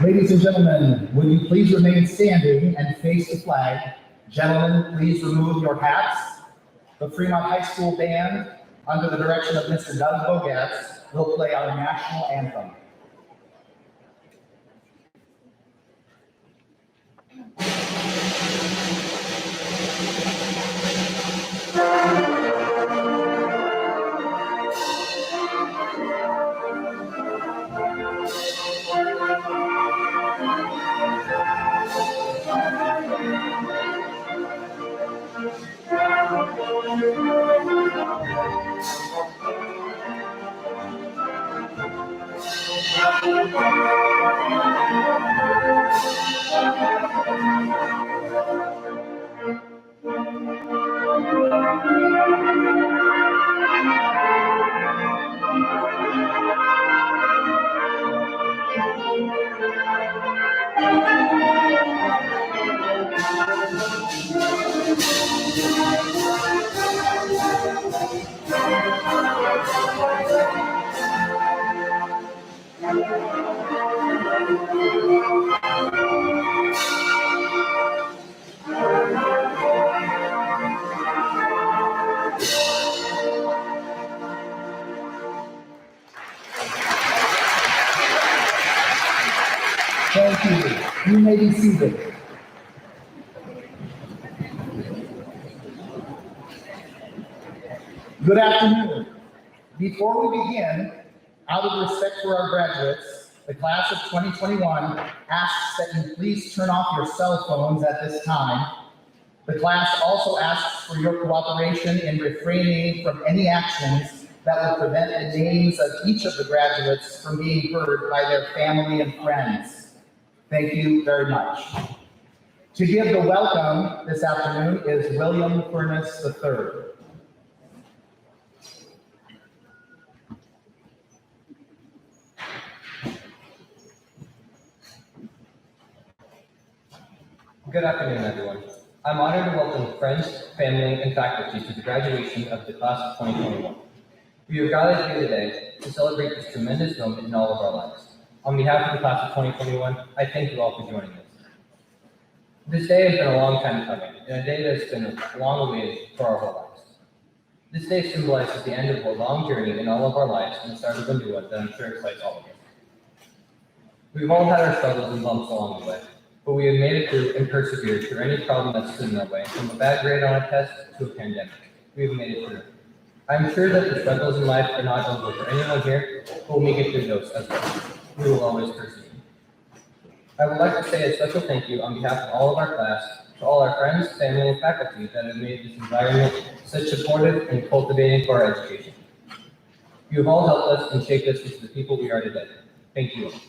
Ladies and gentlemen, will you please remain standing and face the flag? Gentlemen, please remove your hats. The Fremont High School Band, under the direction of Mr. Doug Bogatz, will play our national anthem. may be seated. Good afternoon. Before we begin, out of respect for our graduates, the class of 2021 asks that you please turn off your cell phones at this time. The class also asks for your cooperation in refraining from any actions that would prevent the names of each of the graduates from being heard by their family and friends. Thank you very much. To give the welcome this afternoon is William Furness III. Good afternoon, everyone. I'm honored to welcome friends, family, and faculty to the graduation of the class of 2021. We are gathered here today to celebrate this tremendous moment in all of our lives. On behalf of the class of 2021, I thank you all for joining us. This day has been a long time coming, and a day that's been long awaited for our whole lives. This day symbolizes the end of a long journey in all of our lives and the start of a new one that I'm sure excites all of us. We've all had our struggles and bumps along the way, but we have made it through and persevered through any problem that's stood in our way, from a bad grade on a test to a pandemic. We have made it through. I'm sure that the struggles in life are not over for anyone here, but we'll make it through those as well. We will always persevere. I would like to say a special thank you on behalf of all of our class to all our friends, family, and faculty that have made this environment such supportive and cultivating for our education. You have all helped us and shaped us into the people we are today. Thank you all.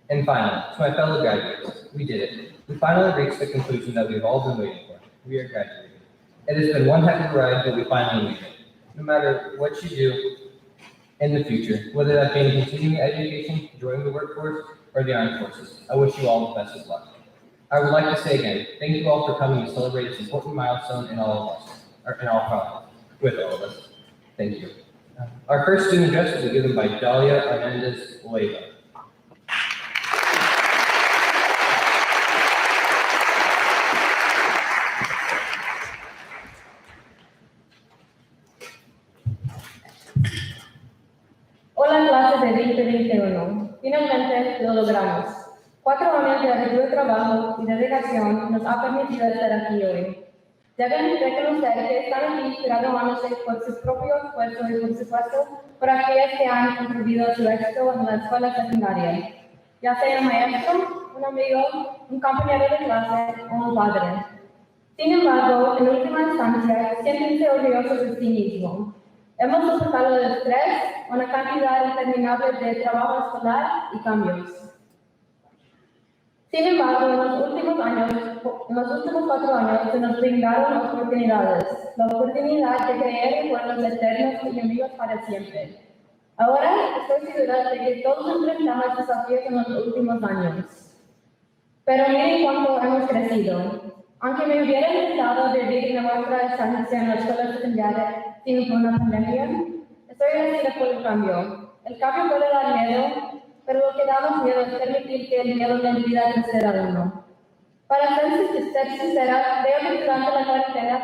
And finally, to my fellow graduates, we did it. We finally reached the conclusion that we've all been waiting for. We are graduating. It has been one heck of a ride, but we finally made it. No matter what you do in the future, whether that be in continuing education, joining the workforce, or the armed forces, I wish you all the best of luck. I would like to say again, thank you all for coming to celebrate this important milestone in all of us, with all of us. Thank you. Our first student address will be given by Dalia Hernandez Leiva. Hola clase de 2021. Finalmente lo logramos. 4 años de arduo trabajo y dedicación nos ha permitido estar aquí hoy. Deben reconocer que están aquí graduándose por su propio esfuerzo y por supuesto por aquellos que han contribuido a su éxito en la escuela secundaria, ya sea un maestro, un amigo, un compañero de clase o un padre. Sin embargo, en última instancia, siéntense orgullosos de sí mismos. Hemos soportado el estrés, una cantidad interminable de trabajo escolar y cambios. Sin embargo, en los últimos 4 años, se nos brindaron oportunidades. La oportunidad de crear recuerdos eternos y amigos para siempre. Ahora estoy segura de que todos enfrentamos desafíos en los últimos años. Pero miren cuánto hemos crecido. Aunque me hubiera gustado vivir en nuestra estancia en la escuela secundaria sin una pandemia, estoy agradecida por el cambio. El cambio puede dar miedo, pero lo que da miedo es permitir que el miedo le impida crecer a uno. Para ser sincera, creo que durante la cuarentena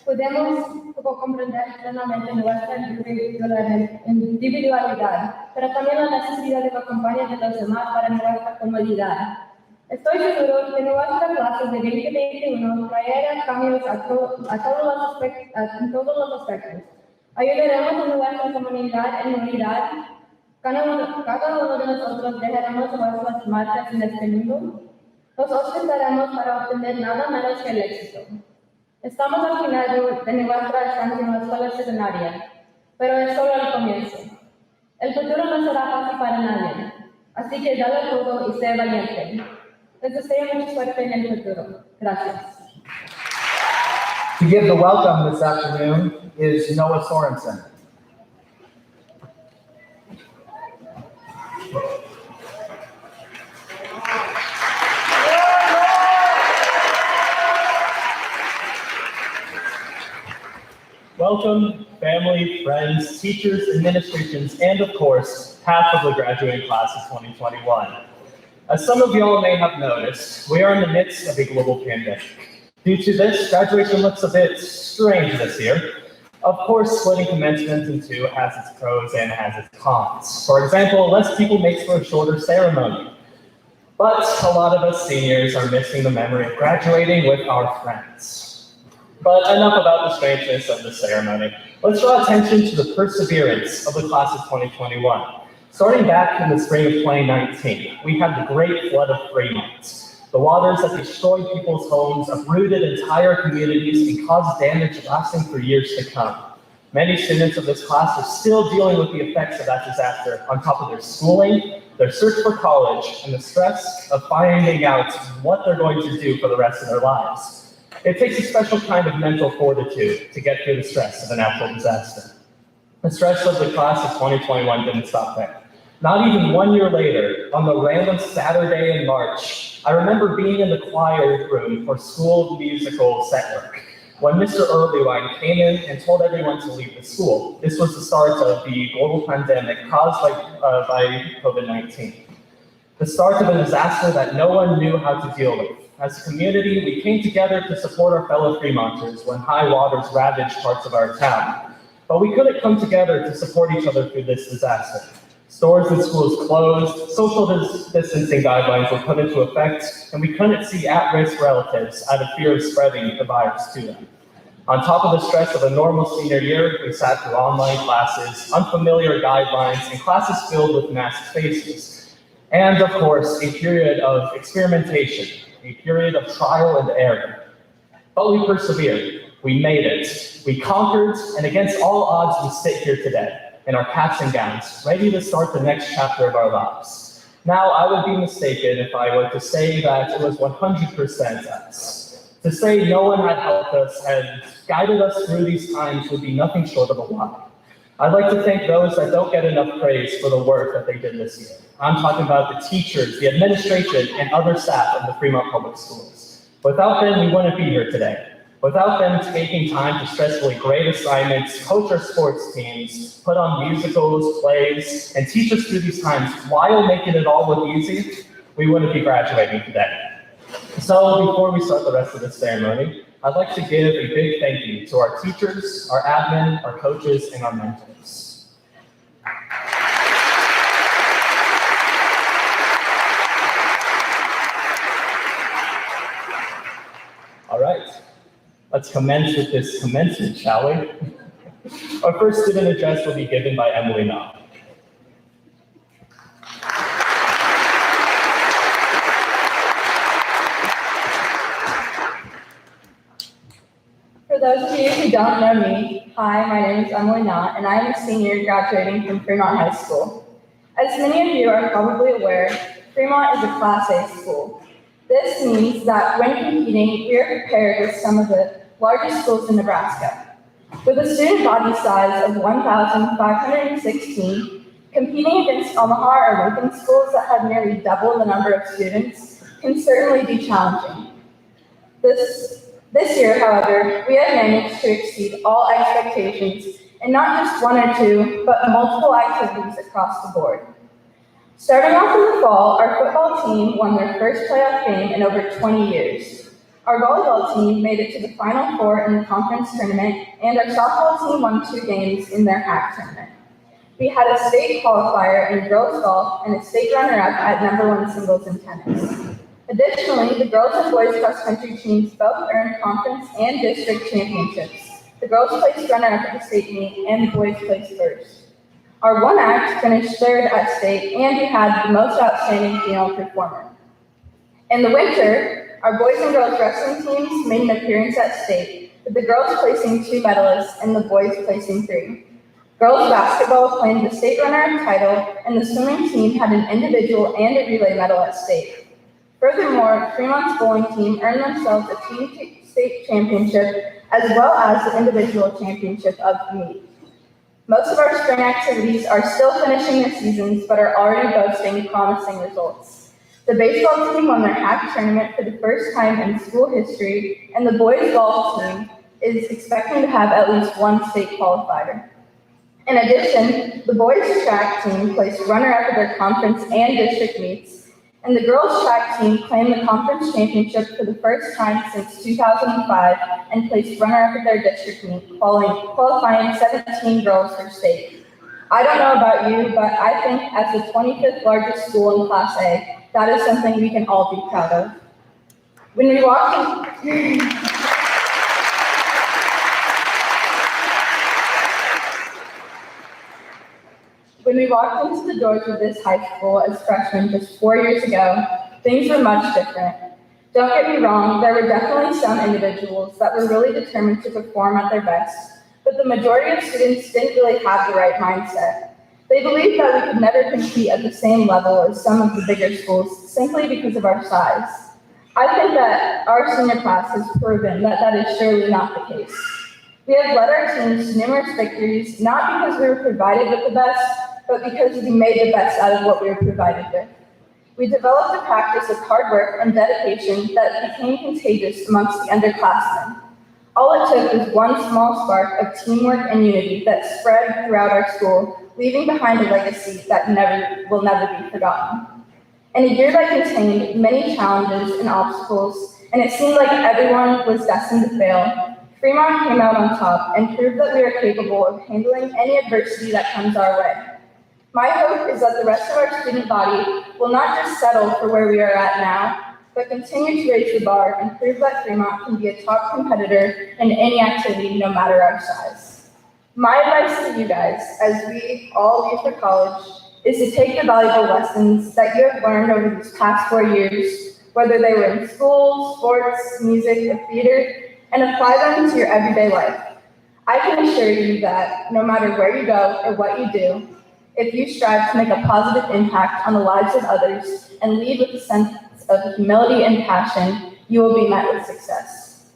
podemos comprender plenamente nuestra individualidad, pero también la necesidad de la compañía de los demás para nuestra comodidad. Estoy seguro que nuestra clase de 2021 traerá cambios en todos los aspectos. Ayudaremos a nuestra comunidad en unidad. Cada uno de nosotros dejaremos nuestras marcas en este mundo. Nos esforzaremos para obtener nada menos que el éxito. Estamos al final de nuestra estancia en la escuela secundaria, pero es solo el comienzo. El futuro no será fácil para nadie, así que dale todo y sé valiente. Les deseo mucha suerte en el futuro. Gracias. To give the welcome this afternoon is Noah Sorensen. Welcome, family, friends, teachers, administrations, and of course, half of the graduating class of 2021. As some of y'all may have noticed, we are in the midst of a global pandemic. Due to this, graduation looks a bit strange this year. Of course, splitting commencement in two has its pros and has its cons. For example, less people makes for a shorter ceremony. But a lot of us seniors are missing the memory of graduating with our friends. But enough about the strangeness of the ceremony. Let's draw attention to the perseverance of the class of 2021. Starting back in the spring of 2019, we had the Great Flood of Fremont. The waters that destroyed people's homes, uprooted entire communities, and caused damage lasting for years to come. Many students of this class are still dealing with the effects of that disaster on top of their schooling, their search for college, and the stress of finding out what they're going to do for the rest of their lives. It takes a special kind of mental fortitude to get through the stress of a natural disaster. The stress of the class of 2021 didn't stop there. Not even 1 year later, on the random Saturday in March, I remember being in the choir room for school musical set work when Mr. Earlywine came in and told everyone to leave the school. This was the start of the global pandemic caused by COVID-19. The start of a disaster that no one knew how to deal with. As a community, we came together to support our fellow Fremonters when high waters ravaged parts of our town. But we couldn't come together to support each other through this disaster. Stores and schools closed, social distancing guidelines were put into effect, and we couldn't see at-risk relatives out of fear of spreading the virus to them. On top of the stress of a normal senior year, we sat through online classes, unfamiliar guidelines, and classes filled with masked faces. And of course, a period of experimentation, a period of trial and error. But we persevered, we made it, we conquered, and against all odds, we sit here today in our caps and gowns, ready to start the next chapter of our lives. Now, I would be mistaken if I were to say that it was 100% us. To say no one had helped us and guided us through these times would be nothing short of a lie. I'd like to thank those that don't get enough praise for the work that they did this year. I'm talking about the teachers, the administration, and other staff of the Fremont Public Schools. Without them, we wouldn't be here today. Without them taking time to stressfully grade assignments, coach our sports teams, put on musicals, plays, and teach us through these times while making it all look easy, we wouldn't be graduating today. So before we start the rest of the ceremony, I'd like to give a big thank you to our teachers, our admin, our coaches, and our mentors. All right. Let's commence with this commencement, shall we? Our first student address will be given by Emily Knott. For those of you who don't know me, hi, my name is Emily Knott, and I am a senior graduating from Fremont High School. As many of you are probably aware, Fremont is a Class A school. This means that when competing, we are prepared with some of the largest schools in Nebraska. With a student body size of 1,516, competing against Omaha or Lincoln schools that have nearly double the number of students can certainly be challenging. This year, however, we have managed to exceed all expectations, and not just one or two, but multiple activities across the board. Starting off in the fall, our football team won their first playoff game in over 20 years. Our volleyball team made it to the Final Four in the conference tournament, and our softball team won 2 games in their HAC tournament. We had a state qualifier in girls golf and a state runner-up at #1 singles in tennis. Additionally, the girls and boys cross-country teams both earned conference and district championships. The girls placed runner-up at the state meet, and the boys placed first. Our one act finished 3rd at state, and we had the most outstanding female performer. In the winter, our boys and girls wrestling teams made an appearance at state, with the girls placing 2 medalists and the boys placing 3. Girls basketball claimed the state runner-up title, and the swimming team had an individual and a relay medal at state. Furthermore, Fremont's bowling team earned themselves a team state championship as well as the individual championship of the meet. Most of our spring activities are still finishing their seasons, but are already boasting promising results. The baseball team won their HAC tournament for the first time in school history, and the boys golf team is expecting to have at least 1 state qualifier. In addition, the boys track team placed runner-up at their conference and district meets, and the girls track team claimed the conference championship for the first time since 2005 and placed runner-up at their district meet, qualifying 17 girls for state. I don't know about you, but I think as the 25th largest school in Class A, That is something we can all be proud of. When we walked into the doors of this high school as freshmen just 4 years ago, things were much different. Don't get me wrong, there were definitely some individuals that were really determined to perform at their best, but the majority of students didn't really have the right mindset. They believed that we could never compete at the same level as some of the bigger schools simply because of our size. I think that our senior class has proven that that is surely not the case. We have led our teams to numerous victories, not because we were provided with the best, but because we made the best out of what we were provided with. We developed a practice of hard work and dedication that became contagious amongst the underclassmen. All it took was one small spark of teamwork and unity that spread throughout our school, leaving behind a legacy that will never be forgotten. In a year that contained many challenges and obstacles, and it seemed like everyone was destined to fail, Fremont came out on top and proved that we are capable of handling any adversity that comes our way. My hope is that the rest of our student body will not just settle for where we are at now, but continue to raise the bar and prove that Fremont can be a top competitor in any activity, no matter our size. My advice to you guys, as we all leave for college, is to take the valuable lessons that you have learned over these past 4 years, whether they were in school, sports, music, or theater, and apply them to your everyday life. I can assure you that no matter where you go or what you do, if you strive to make a positive impact on the lives of others and lead with a sense of humility and passion, you will be met with success.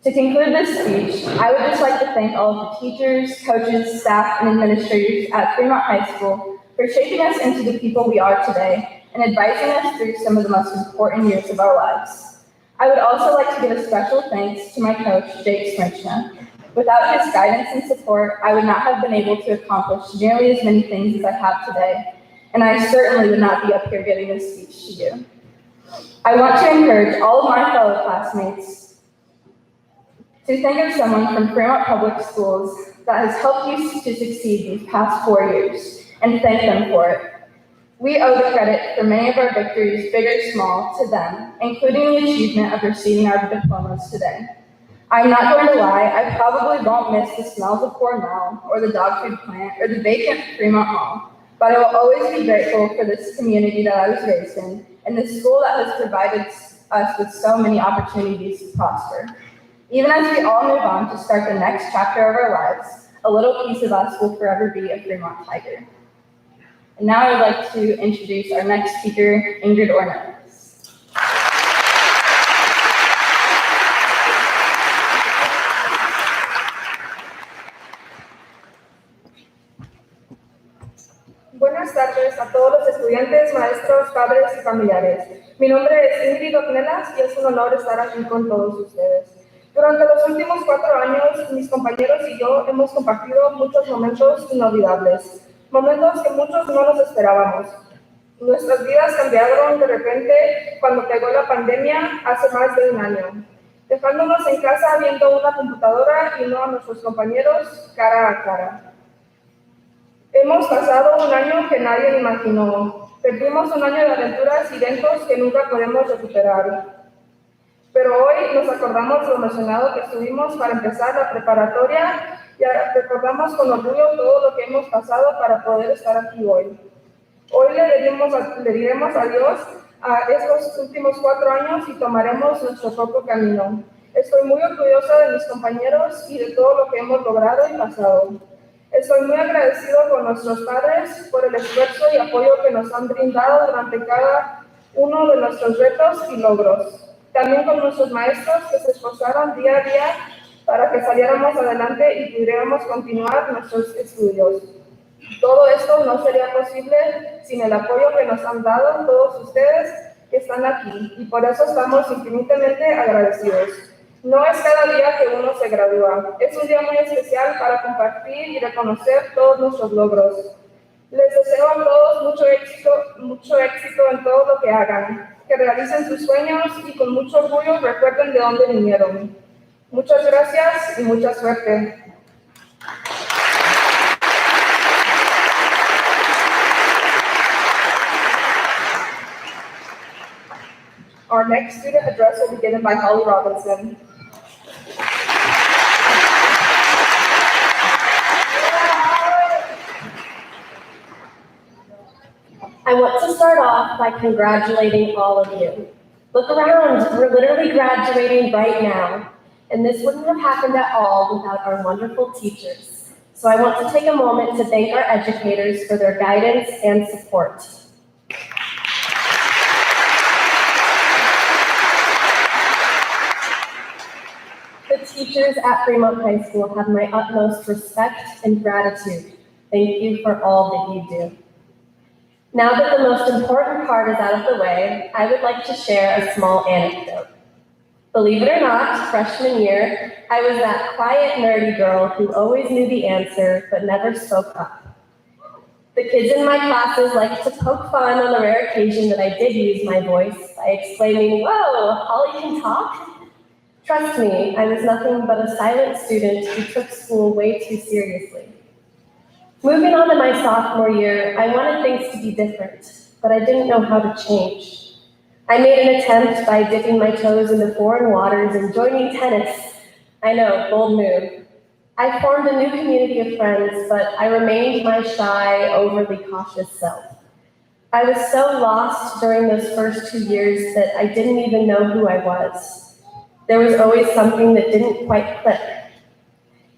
To conclude this speech, I would just like to thank all of the teachers, coaches, staff, and administrators at Fremont High School for shaping us into the people we are today and advising us through some of the most important years of our lives. I would also like to give a special thanks to my coach, Jake Smrichna. Without his guidance and support, I would not have been able to accomplish nearly as many things as I have today, and I certainly would not be up here giving this speech to you. I want to encourage all of my fellow classmates to think of someone from Fremont Public Schools that has helped you to succeed these past 4 years, and thank them for it. We owe the credit for many of our victories, big or small, to them, including the achievement of receiving our diplomas today. I'm not going to lie, I probably won't miss the smells of Cornell, or the dog food plant, or the vacant Fremont Hall, but I will always be grateful for this community that I was raised in, and the school that has provided us with so many opportunities to prosper. Even as we all move on to start the next chapter of our lives, a little piece of us will forever be a Fremont Tiger. And now I would like to introduce our next speaker, Ingrid Ornelas. Buenas tardes a todos los estudiantes, maestros, padres y familiares. Mi nombre es Ingrid Ornelas y es un honor estar aquí con todos ustedes. Durante los últimos 4 años, mis compañeros y yo hemos compartido muchos momentos inolvidables, momentos que muchos no nos esperábamos. Nuestras vidas cambiaron de repente cuando pegó la pandemia hace más de 1 año, dejándonos en casa viendo una computadora y no a nuestros compañeros cara a cara. Hemos pasado 1 año que nadie imaginó. Perdimos 1 año de aventuras y eventos que nunca podemos recuperar. Pero hoy nos acordamos lo emocionado que estuvimos para empezar la preparatoria y recordamos con orgullo todo lo que hemos pasado para poder estar aquí hoy. Hoy le diremos adiós a estos últimos 4 años y tomaremos nuestro propio camino. Estoy muy orgullosa de mis compañeros y de todo lo que hemos logrado y pasado. Estoy muy agradecido con nuestros padres por el esfuerzo y apoyo que nos han brindado durante cada uno de nuestros retos y logros. También con nuestros maestros que se esforzaron día a día para que saliéramos adelante y pudiéramos continuar nuestros estudios. Todo esto no sería posible sin el apoyo que nos han dado todos ustedes que están aquí, y por eso estamos infinitamente agradecidos. No es cada día que uno se gradúa, es un día muy especial para compartir y reconocer todos nuestros logros. Les deseo a todos mucho éxito en todo lo que hagan, que realicen sus sueños y con mucho orgullo recuerden de dónde vinieron. Muchas gracias y mucha suerte. Our next student address will be given by Holly Robinson. I want to start off by congratulating all of you. Look around, we're literally graduating right now, and this wouldn't have happened at all without our wonderful teachers. So I want to take a moment to thank our educators for their guidance and support. The teachers at Fremont High School have my utmost respect and gratitude. Thank you for all that you do. Now that the most important part is out of the way, I would like to share a small anecdote. Believe it or not, freshman year, I was that quiet, nerdy girl who always knew the answer but never spoke up. The kids in my classes liked to poke fun on the rare occasion that I did use my voice by exclaiming, "Whoa, Holly can talk?" Trust me, I was nothing but a silent student who took school way too seriously. Moving on to my sophomore year, I wanted things to be different, but I didn't know how to change. I made an attempt by dipping my toes into foreign waters and joining tennis. I know, bold move. I formed a new community of friends, but I remained my shy, overly cautious self. I was so lost during those first 2 years that I didn't even know who I was. There was always something that didn't quite click.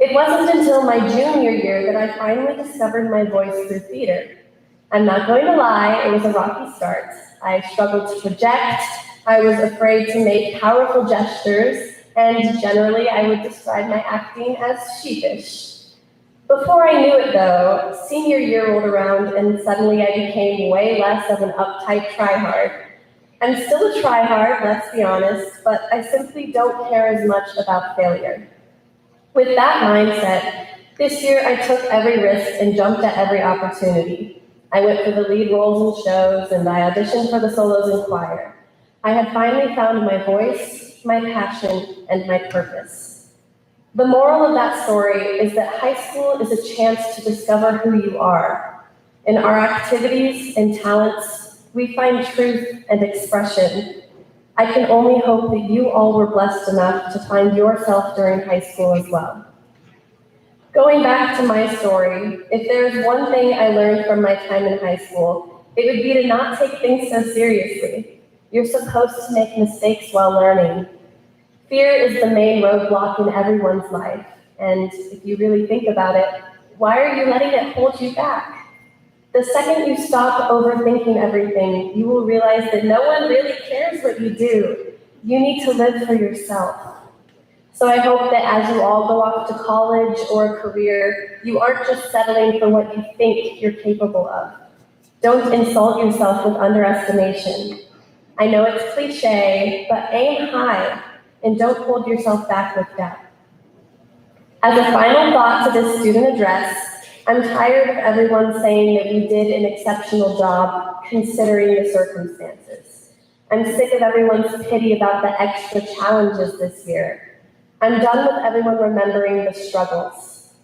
It wasn't until my junior year that I finally discovered my voice through theater. I'm not going to lie, it was a rocky start. I struggled to project, I was afraid to make powerful gestures, and generally I would describe my acting as sheepish. Before I knew it though, senior year rolled around and suddenly I became way less of an uptight tryhard. I'm still a tryhard, let's be honest, but I simply don't care as much about failure. With that mindset, this year I took every risk and jumped at every opportunity. I went for the lead roles in shows and I auditioned for the solos in choir. I had finally found my voice, my passion, and my purpose. The moral of that story is that high school is a chance to discover who you are. In our activities and talents, we find truth and expression. I can only hope that you all were blessed enough to find yourself during high school as well. Going back to my story, if there's one thing I learned from my time in high school, it would be to not take things so seriously. You're supposed to make mistakes while learning. Fear is the main roadblock in everyone's life, and if you really think about it, why are you letting it hold you back? The second you stop overthinking everything, you will realize that no one really cares what you do. You need to live for yourself. So I hope that as you all go off to college or a career, you aren't just settling for what you think you're capable of. Don't insult yourself with underestimation. I know it's cliche, but aim high and don't hold yourself back with doubt. As a final thought to this student address, I'm tired of everyone saying that we did an exceptional job considering the circumstances. I'm sick of everyone's pity about the extra challenges this year. I'm done with everyone remembering the struggles.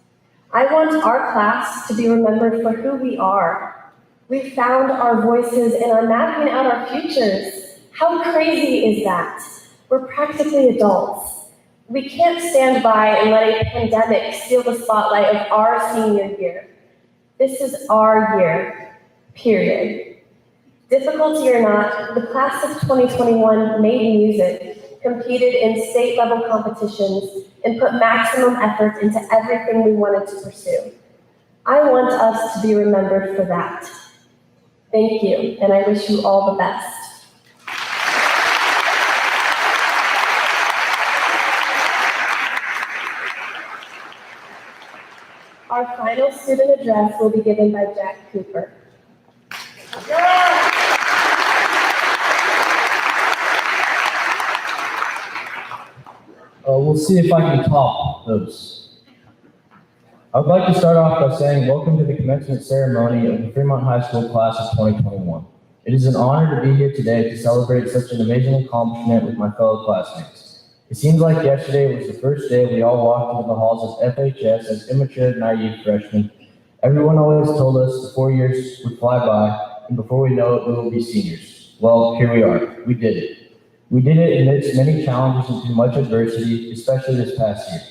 I want our class to be remembered for who we are. We found our voices and are mapping out our futures. How crazy is that? We're practically adults. We can't stand by and let a pandemic steal the spotlight of our senior year. This is our year, period. Difficulty or not, the class of 2021 made music, competed in state-level competitions, and put maximum effort into everything we wanted to pursue. I want us to be remembered for that. Thank you, and I wish you all the best. Our final student address will be given by Jack Cooper. We'll see if I can top those. I would like to start off by saying welcome to the commencement ceremony of the Fremont High School class of 2021. It is an honor to be here today to celebrate such an amazing accomplishment with my fellow classmates. It seems like yesterday was the first day we all walked into the halls of FHS as immature, naive freshmen. Everyone always told us the 4 years would fly by, and before we know it, we will be seniors. Well, here we are. We did it. We did it amidst many challenges and through much adversity, especially this past year.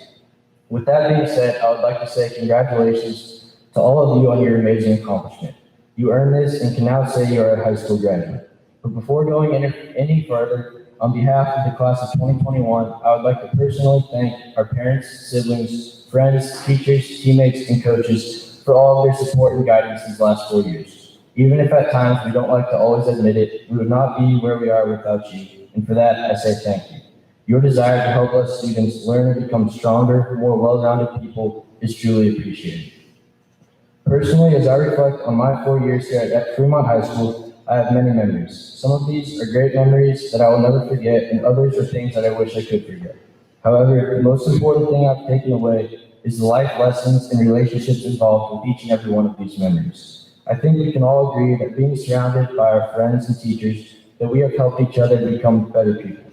With that being said, I would like to say congratulations to all of you on your amazing accomplishment. You earned this and can now say you are a high school graduate. But before going any further, on behalf of the class of 2021, I would like to personally thank our parents, siblings, friends, teachers, teammates, and coaches for all of their support and guidance these last 4 years. Even if at times we don't like to always admit it, we would not be where we are without you, and for that, I say thank you. Your desire to help us students learn and become stronger, more well-rounded people is truly appreciated. Personally, as I reflect on my 4 years here at Fremont High School, I have many memories. Some of these are great memories that I will never forget, and others are things that I wish I could forget. However, the most important thing I've taken away is the life lessons and relationships involved with each and every one of these memories. I think we can all agree that being surrounded by our friends and teachers, that we have helped each other become better people.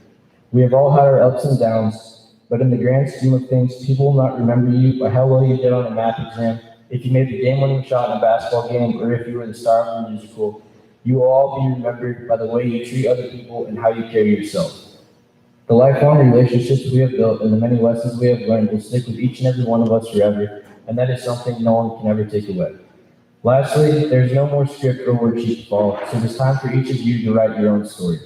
We have all had our ups and downs, but in the grand scheme of things, people will not remember you by how well you did on a math exam, if you made the game-winning shot in a basketball game, or if you were the star of a musical. You will all be remembered by the way you treat other people and how you carry yourself. The lifelong relationships we have built and the many lessons we have learned will stick with each and every one of us forever, and that is something no one can ever take away. Lastly, there is no more script or worksheet to follow, so it is time for each of you to write your own story.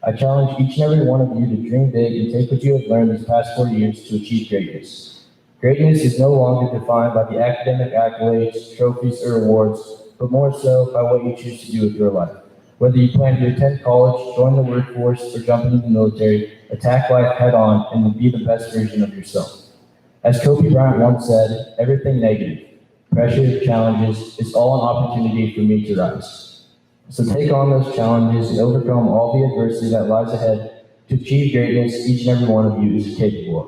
I challenge each and every one of you to dream big and take what you have learned these past 4 years to achieve greatness. Greatness is no longer defined by the academic accolades, trophies, or awards, but more so by what you choose to do with your life. Whether you plan to attend college, join the workforce, or jump into the military, attack life head on and be the best version of yourself. As Kobe Bryant once said, everything negative, pressure, challenges, is all an opportunity for me to rise. So take on those challenges and overcome all the adversity that lies ahead to achieve greatness each and every one of you is capable of.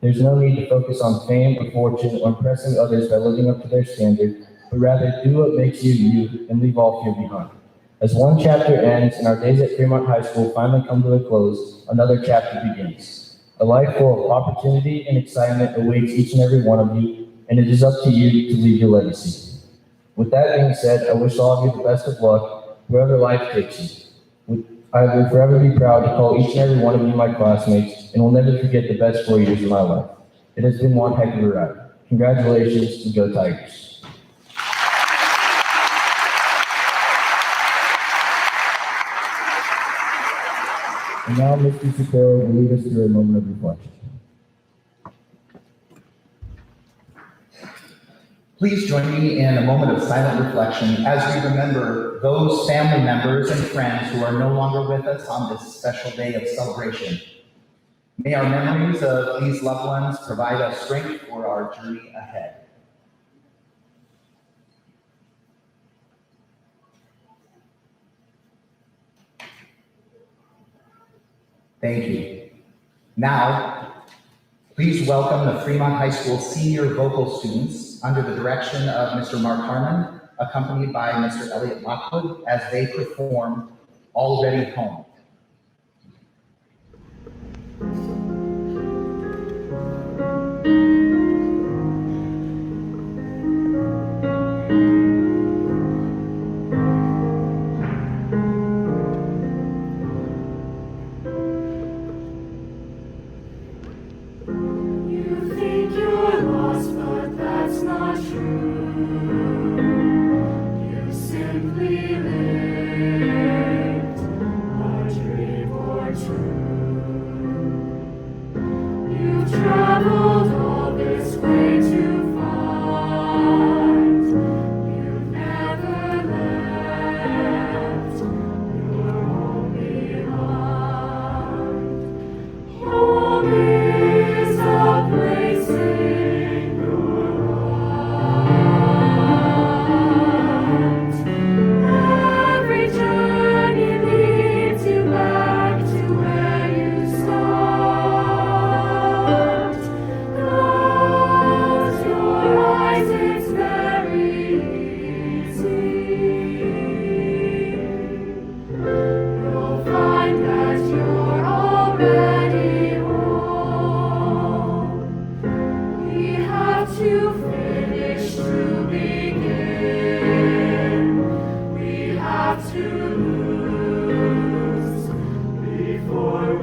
There's no need to focus on fame or fortune or impressing others by living up to their standard, but rather do what makes you you and leave all fear behind. As one chapter ends and our days at Fremont High School finally come to a close, another chapter begins. A life full of opportunity and excitement awaits each and every one of you, and it is up to you to leave your legacy. With that being said, I wish all of you the best of luck wherever life takes you. I will forever be proud to call each and every one of you my classmates, and will never forget the best 4 years of my life. It has been one heck of a ride. Congratulations, and go Tigers. And now Mr. Shapiro will lead us through a moment of reflection. Please join me in a moment of silent reflection as we remember those family members and friends who are no longer with us on this special day of celebration. May our memories of these loved ones provide us strength for our journey ahead. Thank you. Now, please welcome the Fremont High School senior vocal students under the direction of Mr. Mark Harmon, accompanied by Mr. Elliot Lockwood, as they perform Already Home. Traveled all this way to find you never left your home behind. Home is a place in your heart. Every journey leads you back to where you started. Close your eyes, it's very easy. You'll find that you're already home. We have to finish to begin. We have to lose before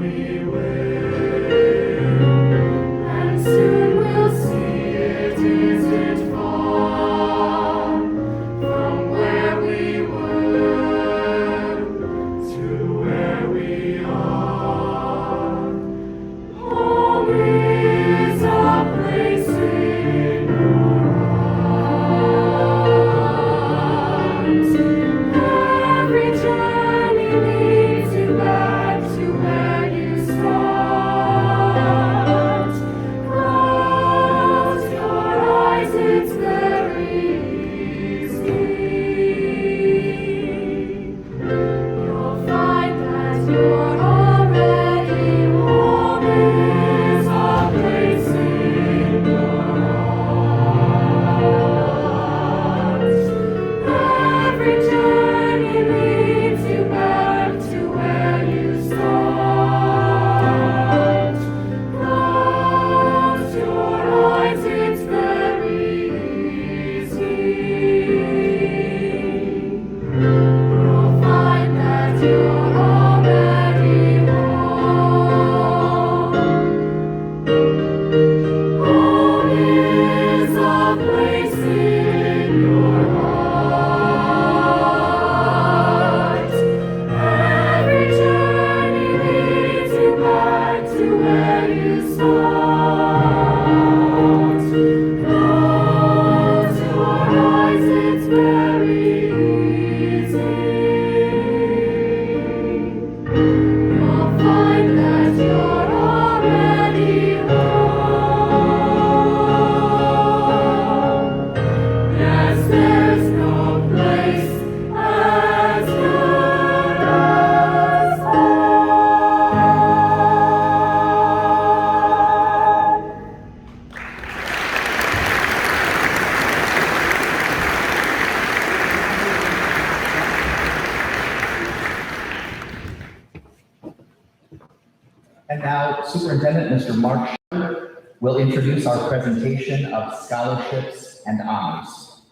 Superintendent, Mr. Mark Schubert, will introduce our presentation of scholarships and honors.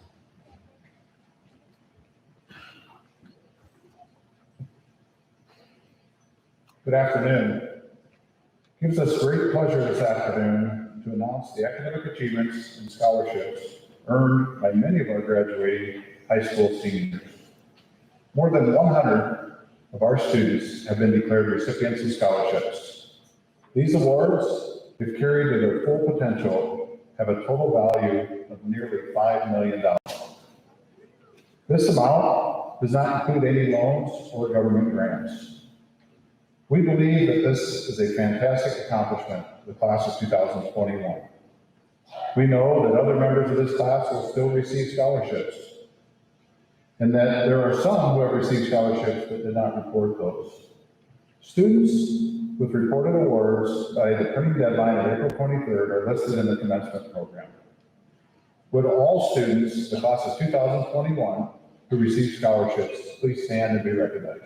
Good afternoon. It gives us great pleasure this afternoon to announce the academic achievements and scholarships earned by many of our graduating high school seniors. More than 100 of our students have been declared recipients of scholarships. These awards, if carried to their full potential, have a total value of nearly $5 million. This amount does not include any loans or government grants. We believe that this is a fantastic accomplishment for the class of 2021. We know that other members of this class will still receive scholarships, and that there are some who have received scholarships but did not report those. Students with reported awards by the printing deadline of April 23rd are listed in the commencement program. Would all students in the class of 2021 who received scholarships please stand and be recognized?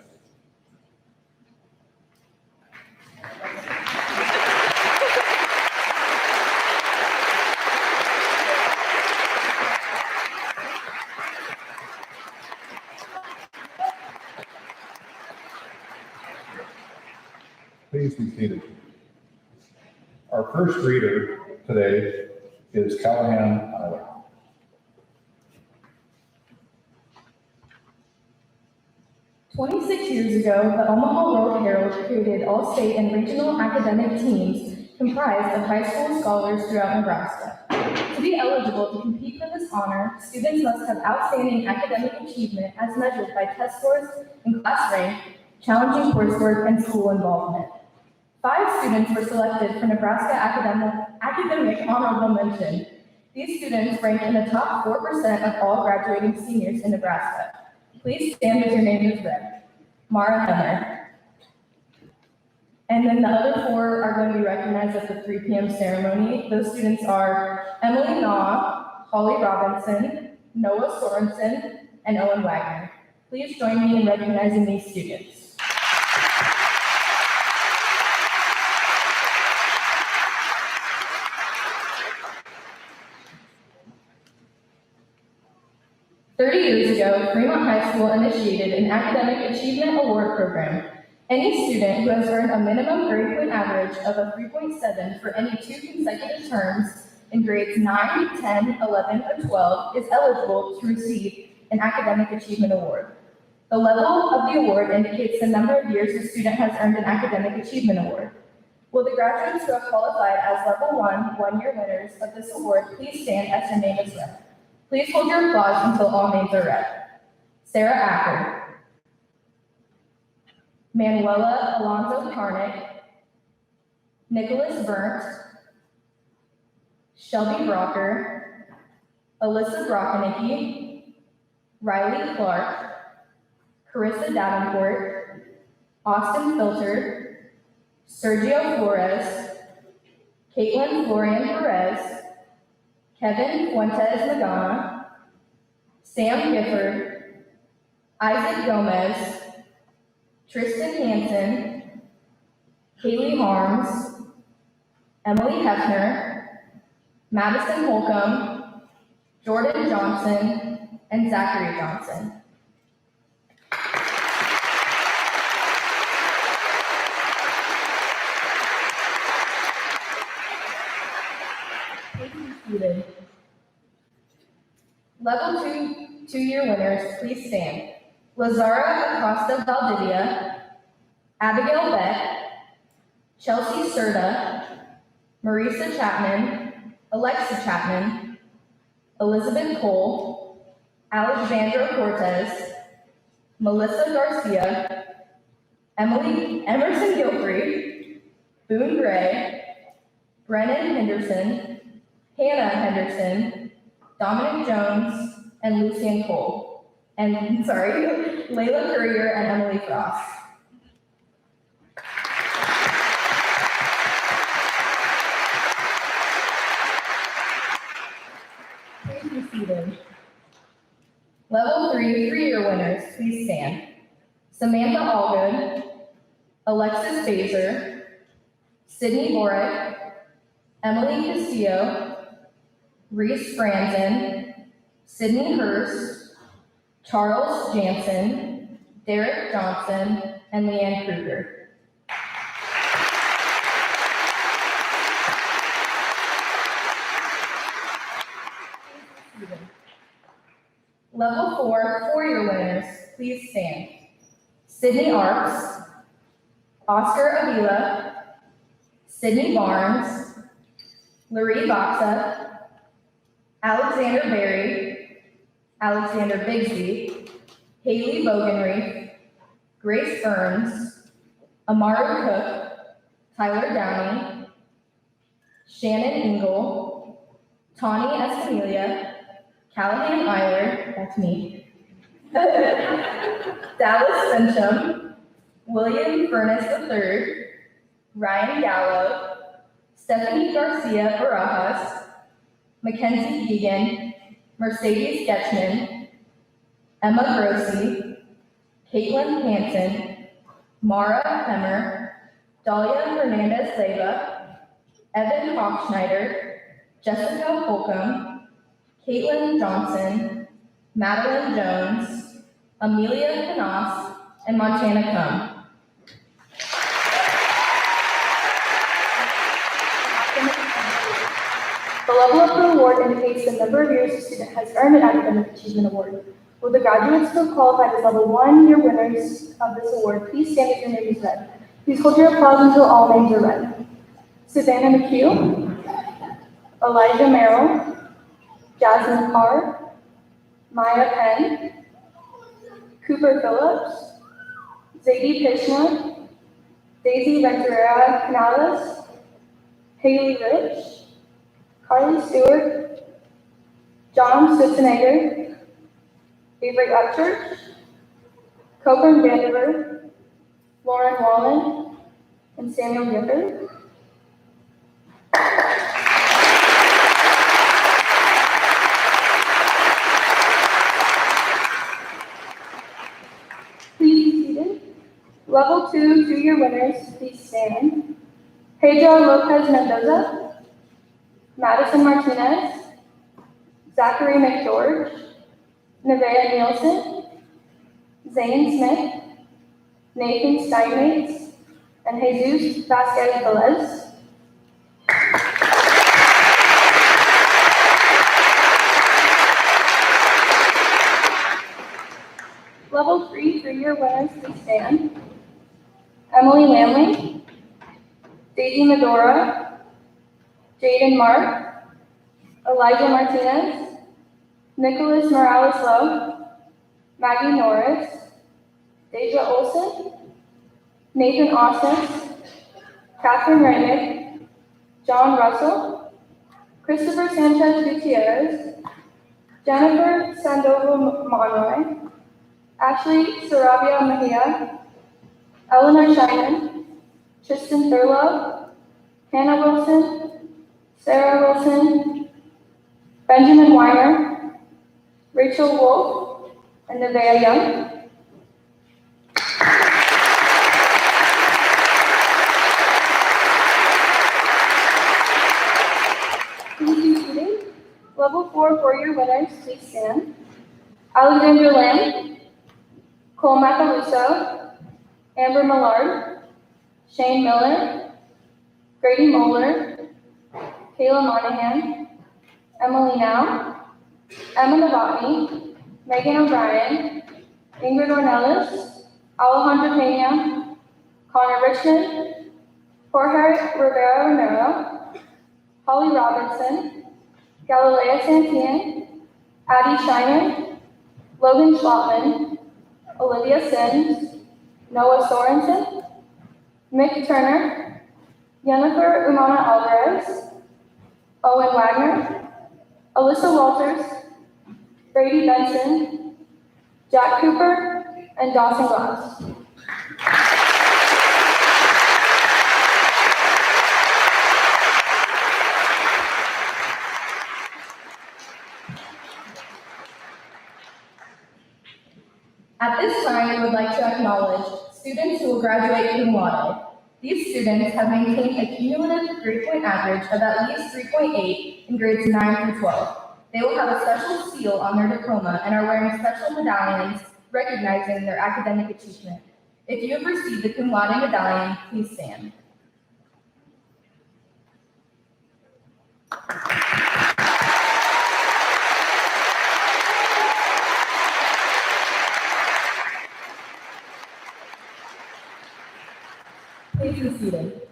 Please be seated. Our first reader today is Callahan Isler. "26 years ago, the Omaha World Herald created all-state and regional academic teams comprised of high school scholars throughout Nebraska. To be eligible to compete for this honor, students must have outstanding academic achievement as measured by test scores and class rank, challenging coursework, and school involvement. 5 students were selected for Nebraska Academic Honorable Mention. These students ranked in the top 4% of all graduating seniors in Nebraska. Please stand as your name is read. Mara Hemmer. And then the other 4 are going to be recognized at the 3 p.m. ceremony. Those students are Emily Naw, Holly Robinson, Noah Sorensen, and Owen Wagner. Please join me in recognizing these students. "30 years ago, Fremont High School initiated an Academic Achievement Award program. Any student who has earned a minimum grade point average of a 3.7 for any 2 consecutive terms in grades 9, 10, 11, or 12 is eligible to receive an Academic Achievement Award. The level of the award indicates the number of years the student has earned an Academic Achievement Award. Will the graduates who have qualified as Level 1 one-year winners of this award please stand as their name is read. Please hold your applause until all names are read. Sarah Acker, Manuela Alonso Karnick, Nicholas Burnt, Shelby Brocker, Alyssa Brockenicki, Riley Clark, Carissa Davenport, Austin Filter, Sergio Flores, Caitlin Florian Perez, Kevin Fuentes Magana, Sam Gifford, Isaac Gomez, Tristan Hansen, Kaylee Harms, Emily Hefner, Madison Holcomb, Jordan Johnson, and Zachary Johnson. Seated. Level 2 two-year winners, please stand. Lazara Acosta Valdivia, Abigail Beck, Chelsea Serta, Marisa Chapman, Alexa Chapman, Elizabeth Cole, Alexandra Cortez, Melissa Garcia, Emerson Gilfrey, Boone Gray, Brennan Henderson, Hannah Henderson, Dominic Jones, and Lucian Cole. Layla Courier and Emily Frost. Please be seated. Level 3 three-year winners, please stand. Samantha Allgood, Alexis Baser, Sydney Borick, Emily Castillo, Reese Franzen, Sydney Hurst, Charles Jansen, Derek Johnson, and Leanne Kruger. Level 4 four-year winners, please stand. Sydney Arps, Oscar Avila, Sydney Barnes, Laree Baxa, Alexander Berry, Alexander Bigsby, Haley Bogenreef, Grace Burns, Amaru Cook, Tyler Downey, Shannon Engel, Tawny Escamilla, Callahan Eiler, that's me, Dallas Fincham, William Furness III, Ryan Gallo, Stephanie Garcia Barajas, Mackenzie Egan, Mercedes Getchman, Emma Grossi, Caitlin Hansen, Mara Hemmer, Dahlia Hernandez Leyva, Evan Hochschneider, Jessica Holcomb, Caitlin Johnson, Madeline Jones, Amelia Canas, and Montana Cum. The level of the award indicates the number of years a student has earned an academic achievement award. Will the graduates who have qualified as level 1 year winners of this award please stand if your name is read. Please hold your applause until all names are read. Savannah McHugh, Elijah Merrill, Jasmine Carr, Maya Penn, Cooper Phillips, Zadie Pishna, Daisy Ventura Canales, Haley Rich, Carly Stewart, John Stutzenegger, Avery Upchurch, Coburn Vandiver, Lauren Wallen, and Samuel Gifford. Please be seated. Level 2 two-year winners, please stand. Pedro Lopez Mendoza, Madison Martinez, Zachary McGeorge, Nevaeh Nielsen, Zane Smith, Nathan Steinmates, and Jesus Vasquez Velez. Level 3 three-year winners, please stand. Emily Lamley, Daisy Medora, Jaden Mark, Elijah Martinez, Nicholas Morales Lowe, Maggie Norris, Deja Olson, Nathan Austin, Catherine Remick, John Russell, Christopher Sanchez Gutierrez, Jennifer Sandoval Monroy, Ashley Sarabia Mejia, Eleanor Scheinman, Tristan Thurlow, Hannah Wilson, Sarah Wilson, Benjamin Weiner, Rachel Wolf, and Nevaeh Young. Please be seated. Level 4 four-year winners, please stand. Alexandra Lamb, Cole Macaluso, Amber Millard, Shane Miller, Grady Moeller, Kayla Monahan, Emily Now, Emma Novotny, Megan O'Brien, Ingrid Ornelas, Alejandra Pena, Connor Richmond, Jorge Rivera Romero, Holly Robinson, Galilea Santian, Addie Shiner, Logan Schlotman, Olivia Sims, Noah Sorensen, Mick Turner, Jennifer Umana Alvarez, Owen Wagner, Alyssa Walters, Brady Benson, Jack Cooper, and Dawson Glass. At this time, we would like to acknowledge students who will graduate cum laude. These students have maintained a cumulative grade point average of at least 3.8 in grades 9 through 12. They will have a special seal on their diploma and are wearing special medallions recognizing their academic achievement. If you have received the cum laude medallion, please stand. Please be seated.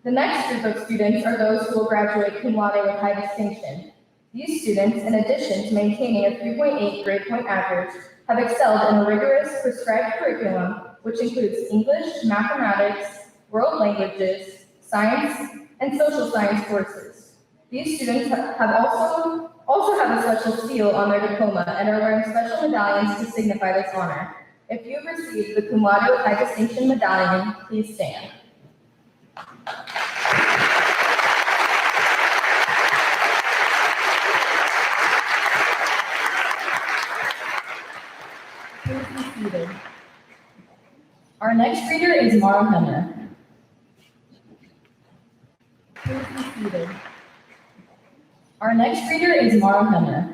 The next group of students are those who will graduate cum laude with high distinction. These students, in addition to maintaining a 3.8 grade point average, have excelled in a rigorous prescribed curriculum, which includes English, mathematics, world languages, science, and social science courses. These students have also have a special seal on their diploma and are wearing special medallions to signify this honor. If you have received the cum laude with high distinction medallion, please stand. Please be seated. Our next reader is Mara Hemmer. Please be seated. Our next reader is Mara Hemmer.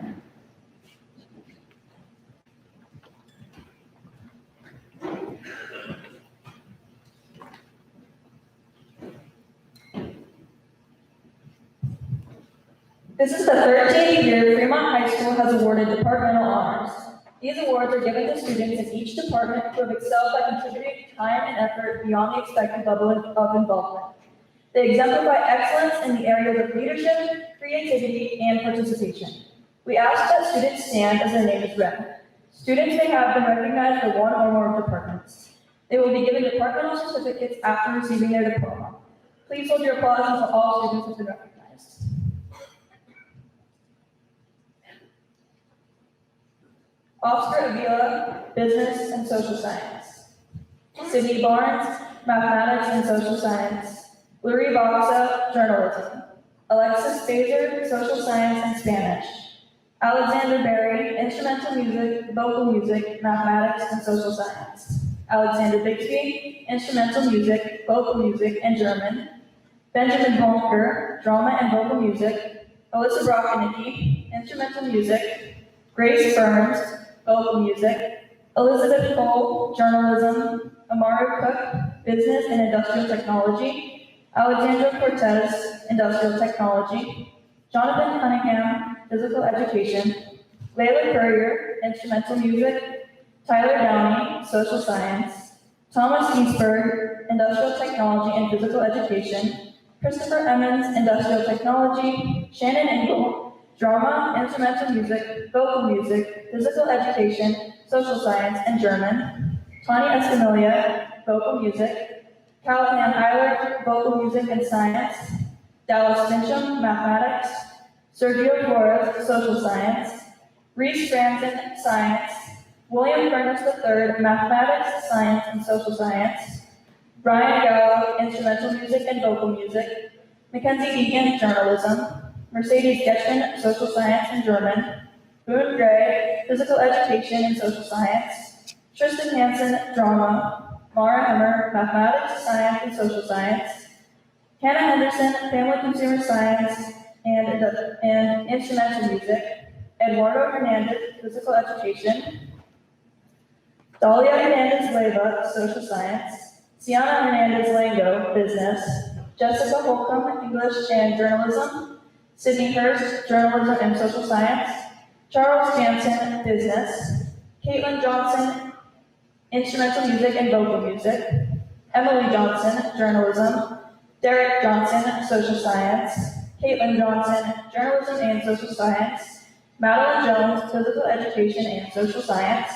This is the 13th year Fremont High School has awarded departmental honors. These awards are given to students in each department who have excelled by contributing time and effort beyond the expected level of involvement. They exemplify excellence in the areas of leadership, creativity, and participation. We ask that students stand as their name is read. Students may have been recognized for one or more departments. They will be given departmental certificates after receiving their diploma. Please hold your applause until all students have been recognized. Oscar Avila, Business and Social Science. Sydney Barnes, Mathematics and Social Science. Lurie Boxa, Journalism. Alexis Fazer, Social Science and Spanish. Alexander Berry, Instrumental Music, Vocal Music, Mathematics and Social Science. Alexander Bixby, Instrumental Music, Vocal Music and German. Benjamin Bonker, Drama and Vocal Music. Alyssa Brockenicki, Instrumental Music. Grace Burns, Vocal Music. Elizabeth Cole, Journalism. Amaru Cook, Business and Industrial Technology. Alexandra Cortez, Industrial Technology. Jonathan Cunningham, Physical Education. Layla Courier, Instrumental Music. Tyler Downey, Social Science. Thomas Ginsberg, Industrial Technology and Physical Education. Christopher Emmons, Industrial Technology. Shannon Engel, Drama, Instrumental Music, Vocal Music, Physical Education, Social Science, and German. Tani Escamilla, Vocal Music. Callahan Eiler, Vocal Music and Science. Dallas Fincham, Mathematics. Sergio Flores, Social Science. Reese Franson, Science. William Furnace III, Mathematics, Science, and Social Science. Brian Gallo, Instrumental Music and Vocal Music. Mackenzie Egan, Journalism. Mercedes Getchman, Social Science and German. Boone Gray, Physical Education and Social Science. Tristan Hansen, Drama. Mara Hemmer, Mathematics, Science, and Social Science. Hannah Henderson, Family Consumer Science and Instrumental Music. Eduardo Hernandez, Physical Education. Dalia Hernandez Leyva, Social Science. Sienna Hernandez Lango, Business. Jessica Holcomb, English and Journalism. Sydney Hurst, Journalism and Social Science. Charles Jansen, Business. Caitlin Johnson, Instrumental Music and Vocal Music. Emily Johnson, Journalism. Derek Johnson, Social Science. Caitlin Johnson, Journalism and Social Science. Madeline Jones, Physical Education and Social Science.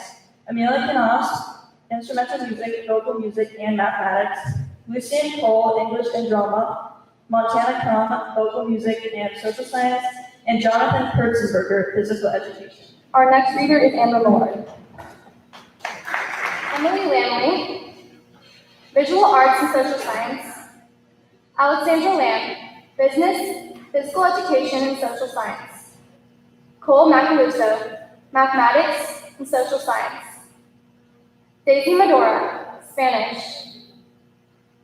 Amelia Knost, Instrumental Music, Vocal Music, and Mathematics. Lucien Cole, English and Drama. Montana Krom, Vocal Music and Social Science. And Jonathan Kurtzenberger, Physical Education. Our next reader is Amber Miller. Emily Lamley, Visual Arts and Social Science. Alexandra Lamb, Business, Physical Education and Social Science. Cole Macaluso, Mathematics and Social Science. Daisy Medora, Spanish.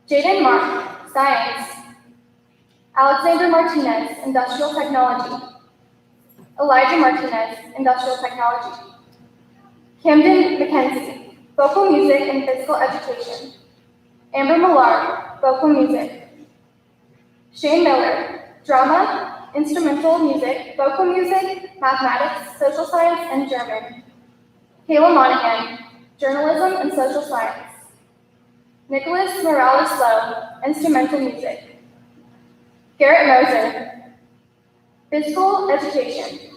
Jaden Mark, Science. Alexander Martinez, Industrial Technology. Elijah Martinez, Industrial Technology. Camden McKenzie, Vocal Music and Physical Education. Amber Millard, Vocal Music. Shane Miller, Drama, Instrumental Music, Vocal Music, Mathematics, Social Science, and German. Kayla Monahan, Journalism and Social Science. Nicholas Morales Lowe, Instrumental Music. Garrett Moser, Physical Education.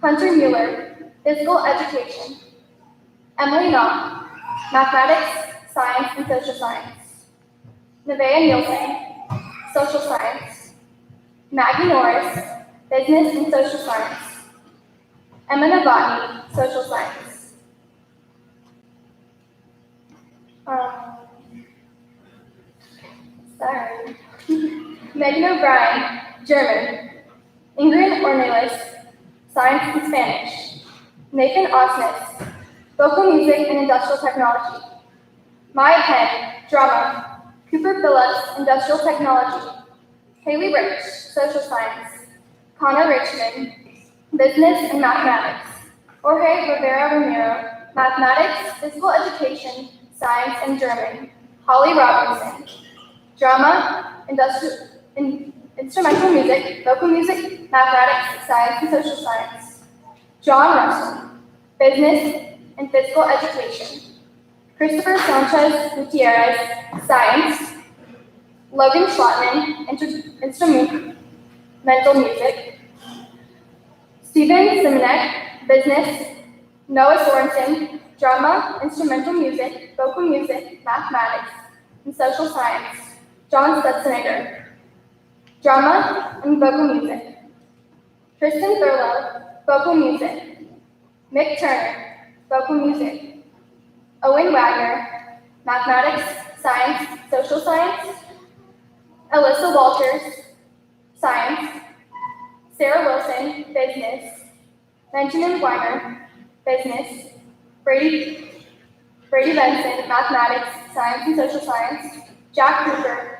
Hunter Mueller, Physical Education. Emily Knopf, Mathematics, Science, and Social Science. Nevaeh Nielsen, Social Science. Maggie Norris, Business and Social Science. Emma Novotny, Social Science. Megan O'Brien, German. Ingrid Ornelas, Science and Spanish. Nathan Osnes, Vocal Music and Industrial Technology. Maya Penn, Drama. Cooper Phillips, Industrial Technology. Haley Rich, Social Science. Connor Richmond, Business and Mathematics. Jorge Rivera Romero, Mathematics, Physical Education, Science, and German. Holly Robinson, Drama, Instrumental Music, Vocal Music, Mathematics, Science, and Social Science. John Russell, Business and Physical Education. Christopher Sanchez Gutierrez, Science. Logan Schlotman, Instrumental Music. Stephen Simonek, Business. Noah Sorensen, Drama, Instrumental Music, Vocal Music, Mathematics, and Social Science. John Stutzenegger, Drama and Vocal Music. Tristan Thurlow, Vocal Music. Mick Turner, Vocal Music. Owen Wagner, Mathematics, Science, Social Science. Alyssa Walters, Science. Sarah Wilson, Business. Benjamin Weimer, Business. Brady Benson, Mathematics, Science, and Social Science. Jack Cooper,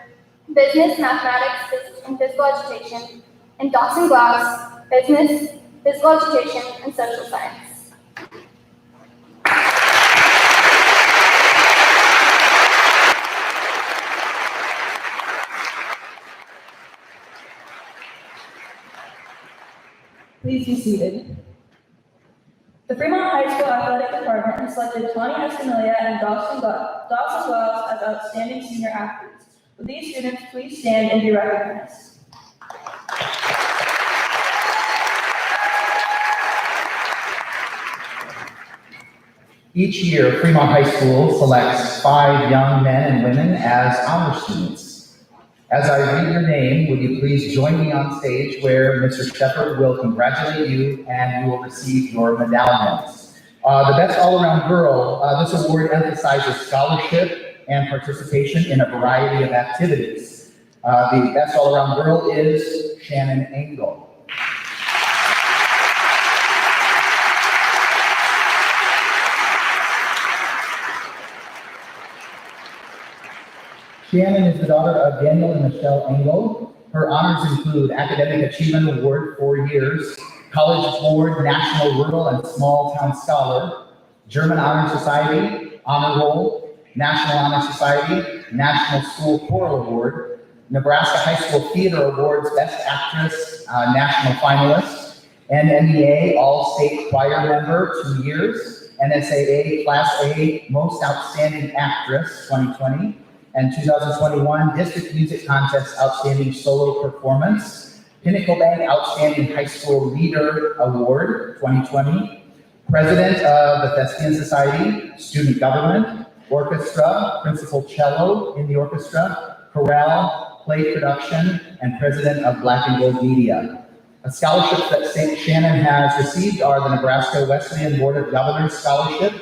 Business, Mathematics, and Physical Education. And Dawson Glaus, Business, Physical Education, and Social Science. Please be seated. The Fremont High School Athletic Department has selected Tawny Escamilla and Dawson Wells as outstanding senior athletes. Will these students please stand and be recognized? Each year, Fremont High School selects 5 young men and women as honor students. As I read your name, would you please join me on stage where Mr. Shepard will congratulate you and you will receive your medallions. The Best All-Around Girl, this award emphasizes scholarship and participation in a variety of activities. The Best All-Around Girl is Shannon Engel. Shannon is the daughter of Daniel and Michelle Engel. Her honors include Academic Achievement Award 4 years, College Board National Rural and Small Town Scholar, German Honor Society, Honor Roll, National Honor Society, National School Choral Award, Nebraska High School Theater Awards Best Actress, National Finalist, NMEA All-State Choir Member 2 years, NSAA Class A Most Outstanding Actress 2020, and 2021 District Music Contest Outstanding Solo Performance, Pinnacle Bank Outstanding High School Leader Award 2020, President of the Thespian Society, Student Government, Orchestra, Principal Cello in the Orchestra, Chorale, Play Production, and President of Black and Gold Media. Scholarships that St. Shannon has received are the Nebraska Wesleyan Board of Governors Scholarship,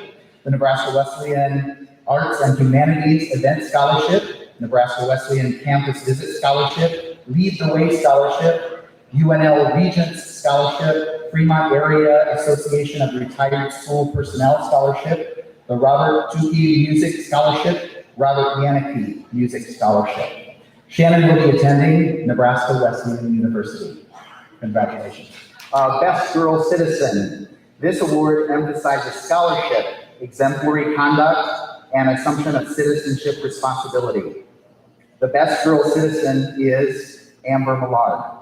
the Nebraska Wesleyan Arts and Humanities Event Scholarship, Nebraska Wesleyan Campus Visit Scholarship, Lead the Way Scholarship, UNL Regents Scholarship, Fremont Area Association of Retired School Personnel Scholarship, the Robert Tukey Music Scholarship, Robert Yannicki, Music Scholarship. Shannon will be attending Nebraska Wesleyan University. Congratulations. Best Girl Citizen. This award emphasizes scholarship, exemplary conduct, and assumption of citizenship responsibility. The Best Girl Citizen is Amber Millard.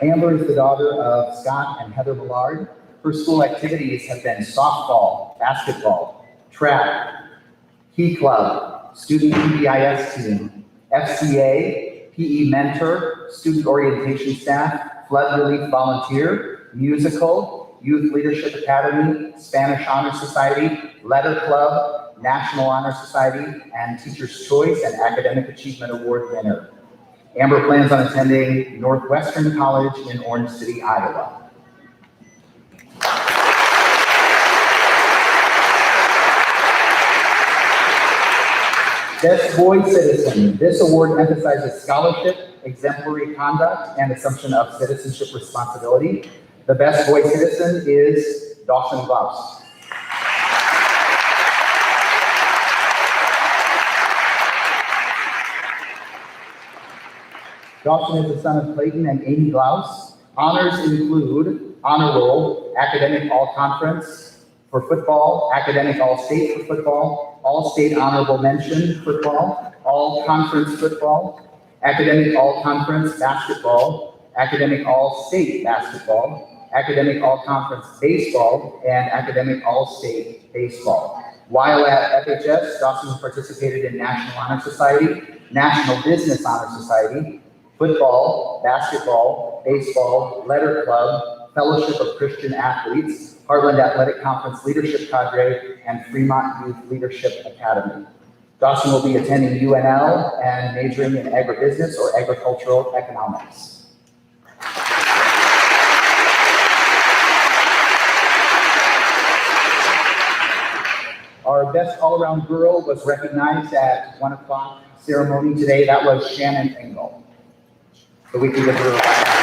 Amber is the daughter of Scott and Heather Millard. Her school activities have been softball, basketball, track, Key Club, student PBIS team, FCA, PE mentor, student orientation staff, flood relief volunteer, musical, Youth Leadership Academy, Spanish Honor Society, Letter Club, National Honor Society, and Teacher's Choice and Academic Achievement Award winner. Amber plans on attending Northwestern College in Orange City, Iowa. Best Boy Citizen. This award emphasizes scholarship, exemplary conduct, and assumption of citizenship responsibility. The Best Boy Citizen is Dawson Glaus. Dawson is the son of Clayton and Amy Glaus. Honors include honor roll, academic all-conference for football, academic all-state for football, all-state honorable mention football, all-conference football, academic all-conference basketball, academic all-state basketball, academic all-conference baseball, and academic all-state baseball. While at FHS, Dawson participated in National Honor Society, National Business Honor Society, football, basketball, baseball, letter club, Fellowship of Christian Athletes, Heartland Athletic Conference Leadership Cadre, and Fremont Youth Leadership Academy. Dawson will be attending UNL and majoring in agribusiness or agricultural economics. Our best all-around girl was recognized at 1 o'clock ceremony today. That was Shannon Engel. So we can give her a round.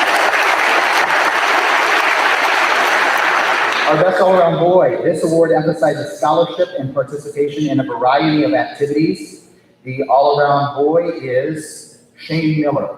Our best all-around boy. This award emphasizes scholarship and participation in a variety of activities. The all-around boy is Shane Miller.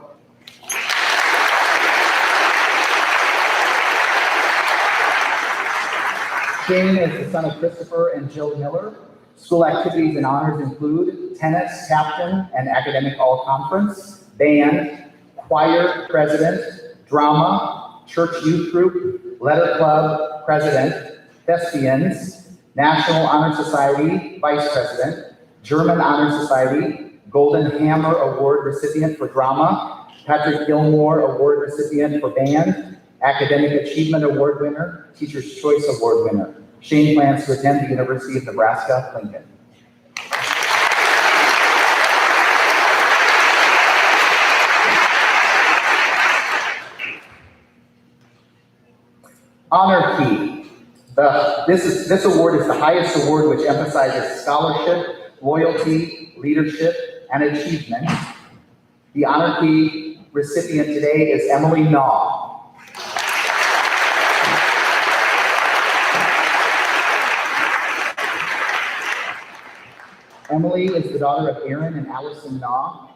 Shane is the son of Christopher and Jill Miller. School activities and honors include tennis captain and academic all-conference, band, choir president, drama, church youth group, letter club president, thespians, National Honor Society vice president, German Honor Society, Golden Hammer Award recipient for drama, Patrick Gilmore Award recipient for band, Academic Achievement Award winner, Teacher's Choice Award winner. Shane plans to attend the University of Nebraska, Lincoln. Honor Key. This award is the highest award which emphasizes scholarship, loyalty, leadership, and achievement. The Honor Key recipient today is Emily Naw. Emily is the daughter of Aaron and Allison Naw.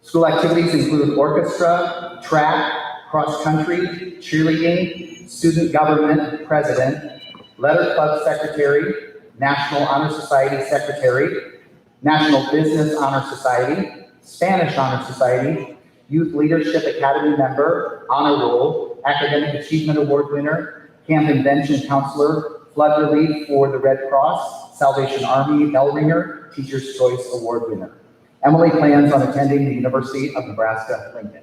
School activities include orchestra, track, cross-country, cheerleading, student government president, letter club secretary, National Honor Society secretary, National Business Honor Society, Spanish Honor Society, Youth Leadership Academy member, honor roll, Academic Achievement Award winner, Camp Invention counselor, flood relief for the Red Cross, Salvation Army bell ringer, Teacher's Choice Award winner. Emily plans on attending the University of Nebraska, Lincoln.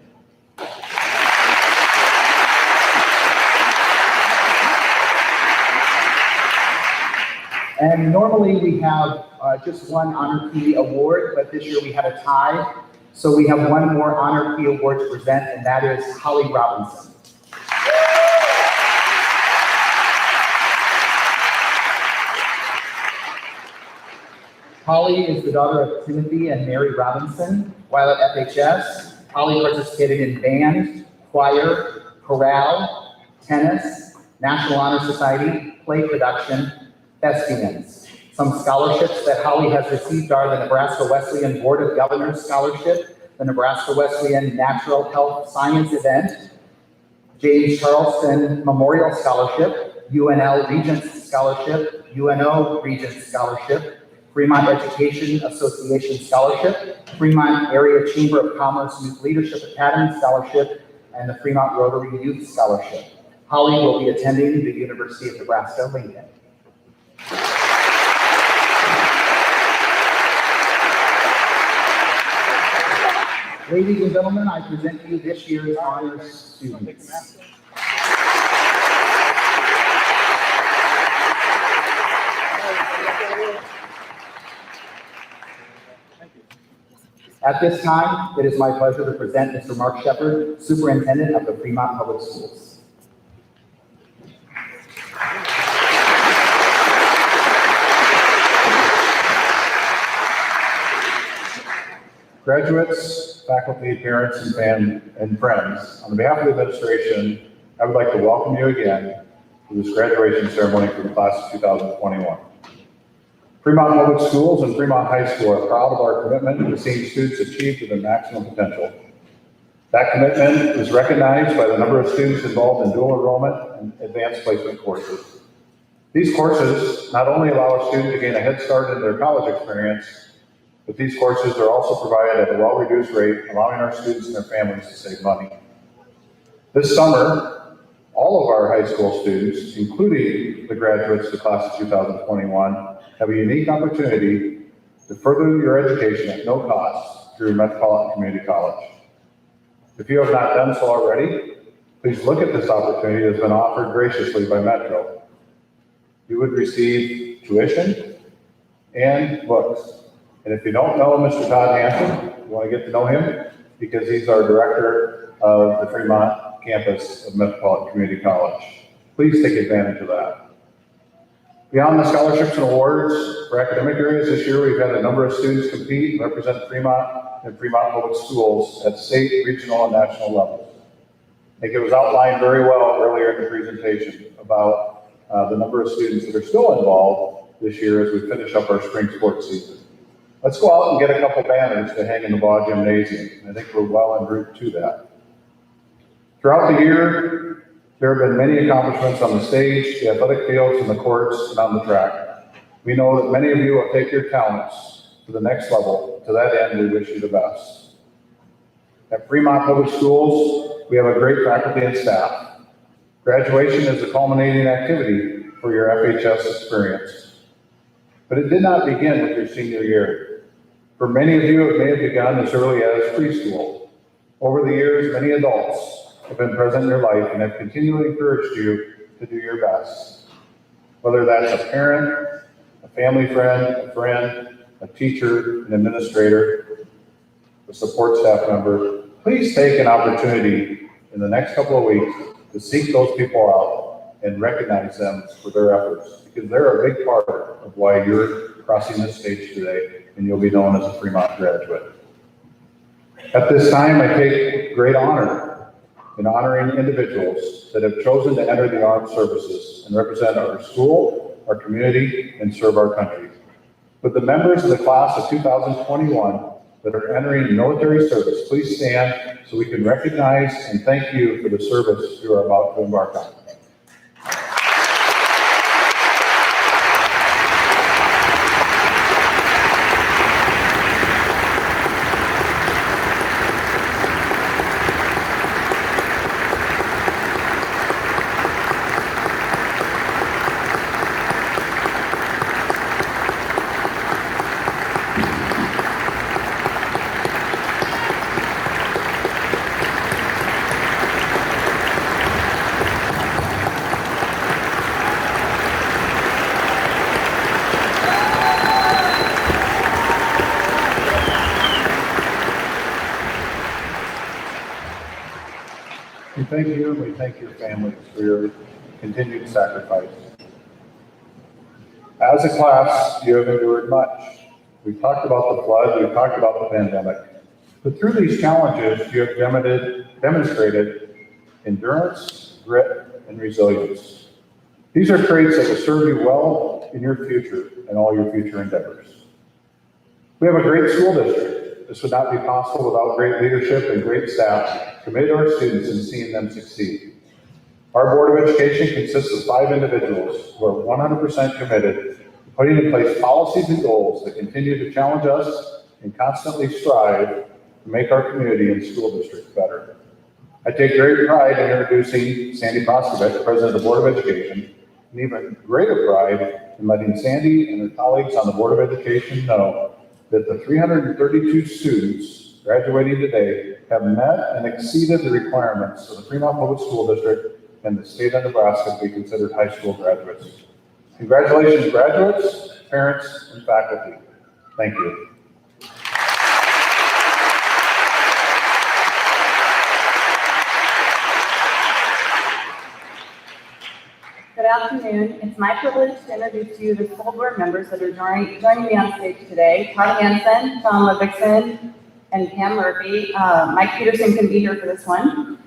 And normally we have just one Honor Key award, but this year we had a tie. So we have one more Honor Key award to present, and that is Holly Robinson. Holly is the daughter of Timothy and Mary Robinson. While at FHS, Holly participated in band, choir, chorale, tennis, National Honor Society, play production, thespians. Some scholarships that Holly has received are the Nebraska Wesleyan Board of Governors Scholarship, the Nebraska Wesleyan Natural Health Science Event, James Charleston Memorial Scholarship, UNL Regents Scholarship, UNO Regents Scholarship, Fremont Education Association Scholarship, Fremont Area Chamber of Commerce Youth Leadership Academy Scholarship, and the Fremont Rotary Youth Scholarship. Holly will be attending the University of Nebraska-Lincoln. Ladies and gentlemen, I present to you this year's honors students. At this time, it is my pleasure to present Mr. Mark Shepard, Superintendent of the Fremont Public Schools. Graduates, faculty, parents, and friends, on behalf of the administration, I would like to welcome you again to this graduation ceremony for the class of 2021. Fremont Public Schools and Fremont High School are proud of our commitment to seeing students achieve to their maximum potential. That commitment is recognized by the number of students involved in dual enrollment and advanced placement courses. These courses not only allow a student to gain a head start in their college experience, but these courses are also provided at a well-reduced rate, allowing our students and their families to save money. This summer, all of our high school students, including the graduates of the class of 2021, have a unique opportunity to further your education at no cost through Metropolitan Community College. If you have not done so already, please look at this opportunity that has been offered graciously by Metro. You would receive tuition and books. And if you don't know Mr. Todd Hanson, you want to get to know him because he's our director of the Fremont campus of Metropolitan Community College. Please take advantage of that. Beyond the scholarships and awards for academic areas, this year we've had a number of students compete and represent Fremont and Fremont Public Schools at state, regional, and national levels. I think it was outlined very well earlier in the presentation about the number of students that are still involved this year as we finish up our spring sports season. Let's go out and get a couple banners to hang in the Ball Gymnasium. I think we're well en route to that. Throughout the year, there have been many accomplishments on the stage, the athletic fields, and the courts, and on the track. We know that many of you will take your talents to the next level. To that end, we wish you the best. At Fremont Public Schools, we have a great faculty and staff. Graduation is a culminating activity for your FHS experience. But it did not begin with your senior year. For many of you, it may have begun as early as preschool. Over the years, many adults have been present in your life and have continually encouraged you to do your best. Whether that's a parent, a family friend, a teacher, an administrator, a support staff member, please take an opportunity in the next couple of weeks to seek those people out and recognize them for their efforts, because they're a big part of why you're crossing this stage today and you'll be known as a Fremont graduate. At this time, I take great honor in honoring individuals that have chosen to enter the armed services and represent our school, our community, and serve our country. With the members of the class of 2021 that are entering military service, please stand so we can recognize and thank you for the service you are about to embark on. We thank you and we thank your families for your continued sacrifice. As a class, you have endured much. We've talked about the flood, we've talked about the pandemic. But through these challenges, you have demonstrated endurance, grit, and and resilience. These are traits that will serve you well in your future and all your future endeavors. We have a great school district. This would not be possible without great leadership and great staff committed to our students and seeing them succeed. Our Board of Education consists of 5 individuals who are 100% committed to putting in place policies and goals that continue to challenge us and constantly strive to make our community and school district better. I take great pride in introducing Sandy Proskovich, President of the Board of Education, and even greater pride in letting Sandy and her colleagues on the Board of Education know that the 332 students graduating today have met and exceeded the requirements of the Fremont Public School District and the state of Nebraska to be considered high school graduates. Congratulations, graduates, parents, and faculty. Thank you. Good afternoon. It's my privilege to introduce to you the full board members that are joining me on stage today. Todd Hansen, Tom Ludvigson, and Pam Murphy. Mike Peterson can be here for this one.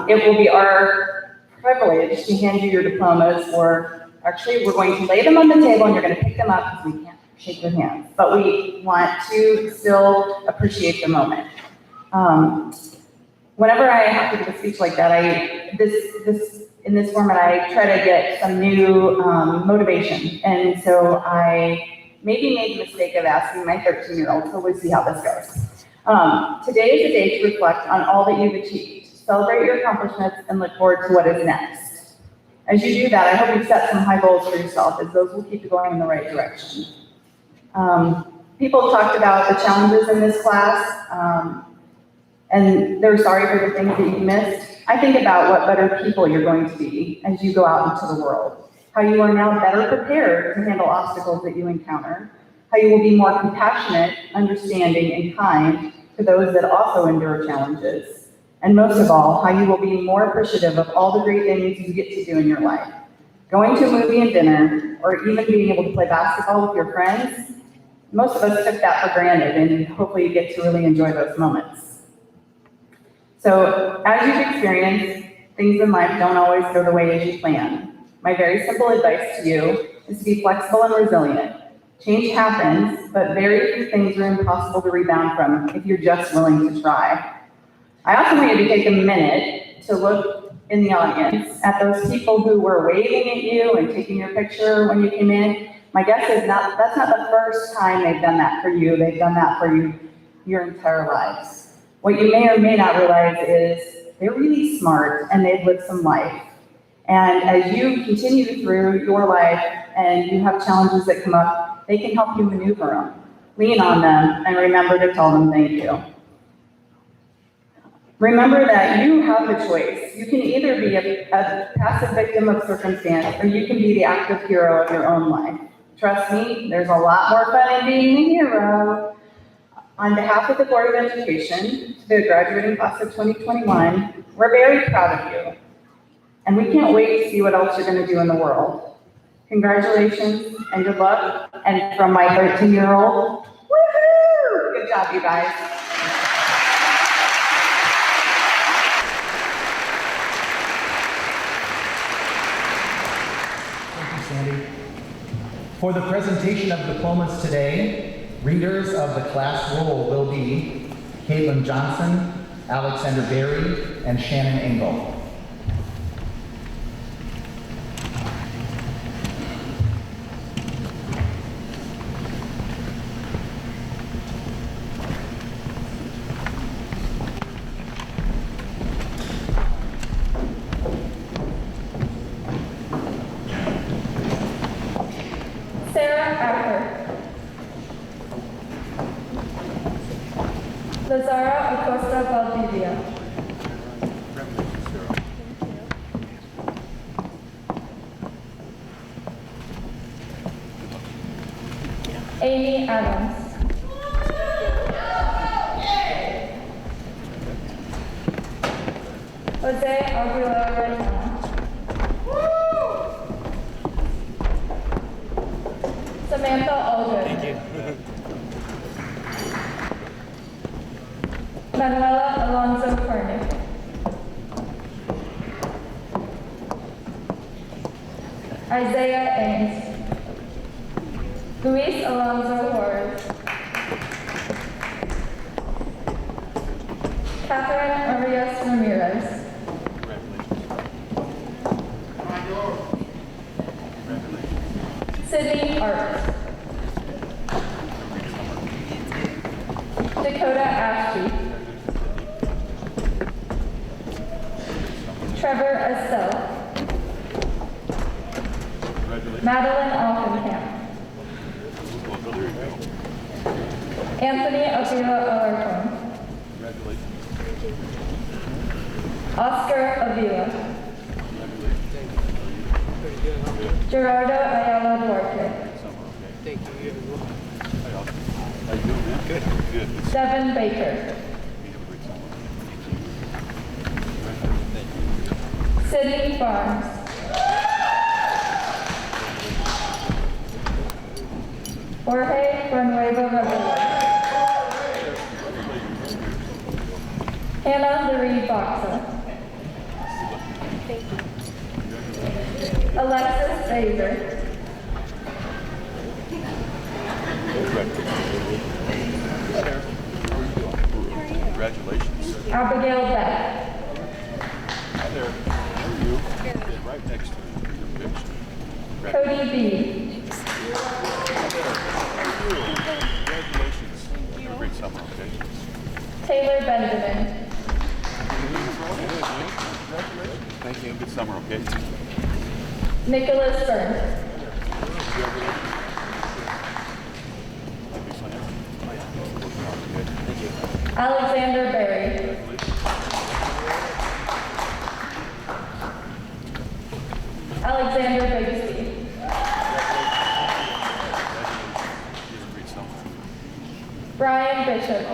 It will be our privilege to hand you your diplomas, or actually we're going to lay them on the table and you're going to pick them up because we can't shake your hands, but we want to still appreciate the moment. Whenever I have to give a speech like that, in this format, I try to get some new motivation. And so I maybe made the mistake of asking my 13-year-old, so we'll see how this goes. Today is a day to reflect on all that you've achieved, celebrate your accomplishments, and look forward to what is next. As you do that, I hope you set some high goals for yourself, as those will keep you going in the right direction. People talked about the challenges in this class, and they're sorry for the things that you missed. I think about what better people you're going to be as you go out into the world, how you are now better prepared to handle obstacles that you encounter, how you will be more compassionate, understanding, and kind to those that also endure challenges, and most of all, how you will be more appreciative of all the great things you get to do in your life. Going to a movie and dinner, or even being able to play basketball with your friends, most of us took that for granted, and hopefully you get to really enjoy those moments. So, as you've experienced, things in life don't always go the way as you plan. My very simple advice to you is to be flexible and resilient. Change happens, but very few things are impossible to rebound from if you're just willing to try. I also want you to take a minute to look in the audience at those people who were waving at you and taking your picture when you came in. My guess is that's not the first time they've done that for you. They've done that for you your entire lives. What you may or may not realize is they're really smart and they've lived some life. And as you continue through your life and you have challenges that come up, they can help you maneuver them. Lean on them and remember to tell them thank you. Remember that you have a choice. You can either be a passive victim of circumstance or you can be the active hero of your own life. Trust me, there's a lot more fun in being the hero. On behalf of the Board of Education, to the graduating class of 2021, we're very proud of you. And we can't wait to see what else you're going to do in the world. Congratulations and good luck. And from my 13-year-old, woohoo! Good job, you guys. Thank you, Sandy. For the presentation of diplomas today, readers of the class roll will be Caitlin Johnson, Alexander Berry, and Shannon Engel. Lazara Acosta Valdivia. Amy Adams. Jose Aguilar. Samantha Aldred. Thank you. Manuela Alonso Carney. Isaiah Ames, Luis Alonso Juarez, Catherine Arias Ramirez, Sydney Arts, Dakota Ashby, Trevor Estelle, Madeline Offenkamp, Anthony Avila Alarcon, Oscar Avila, Gerardo Ayala Duarte, Devin Baker, Sydney Barnes, Jorge Renuevo Revilla, Hannah Marie Boxa, Alexis Fazer, Congratulations. Abigail Beck, Hi there. How are you? Good. Right next to you. Your picture. Cody B, Hi there. How are you? Congratulations. Have a great summer, okay? Taylor Benjamin, Congratulations. Thank you. Good summer, okay? Nicholas Burns, Alexander Berry, Alexander Bigsby, Brian Bishop,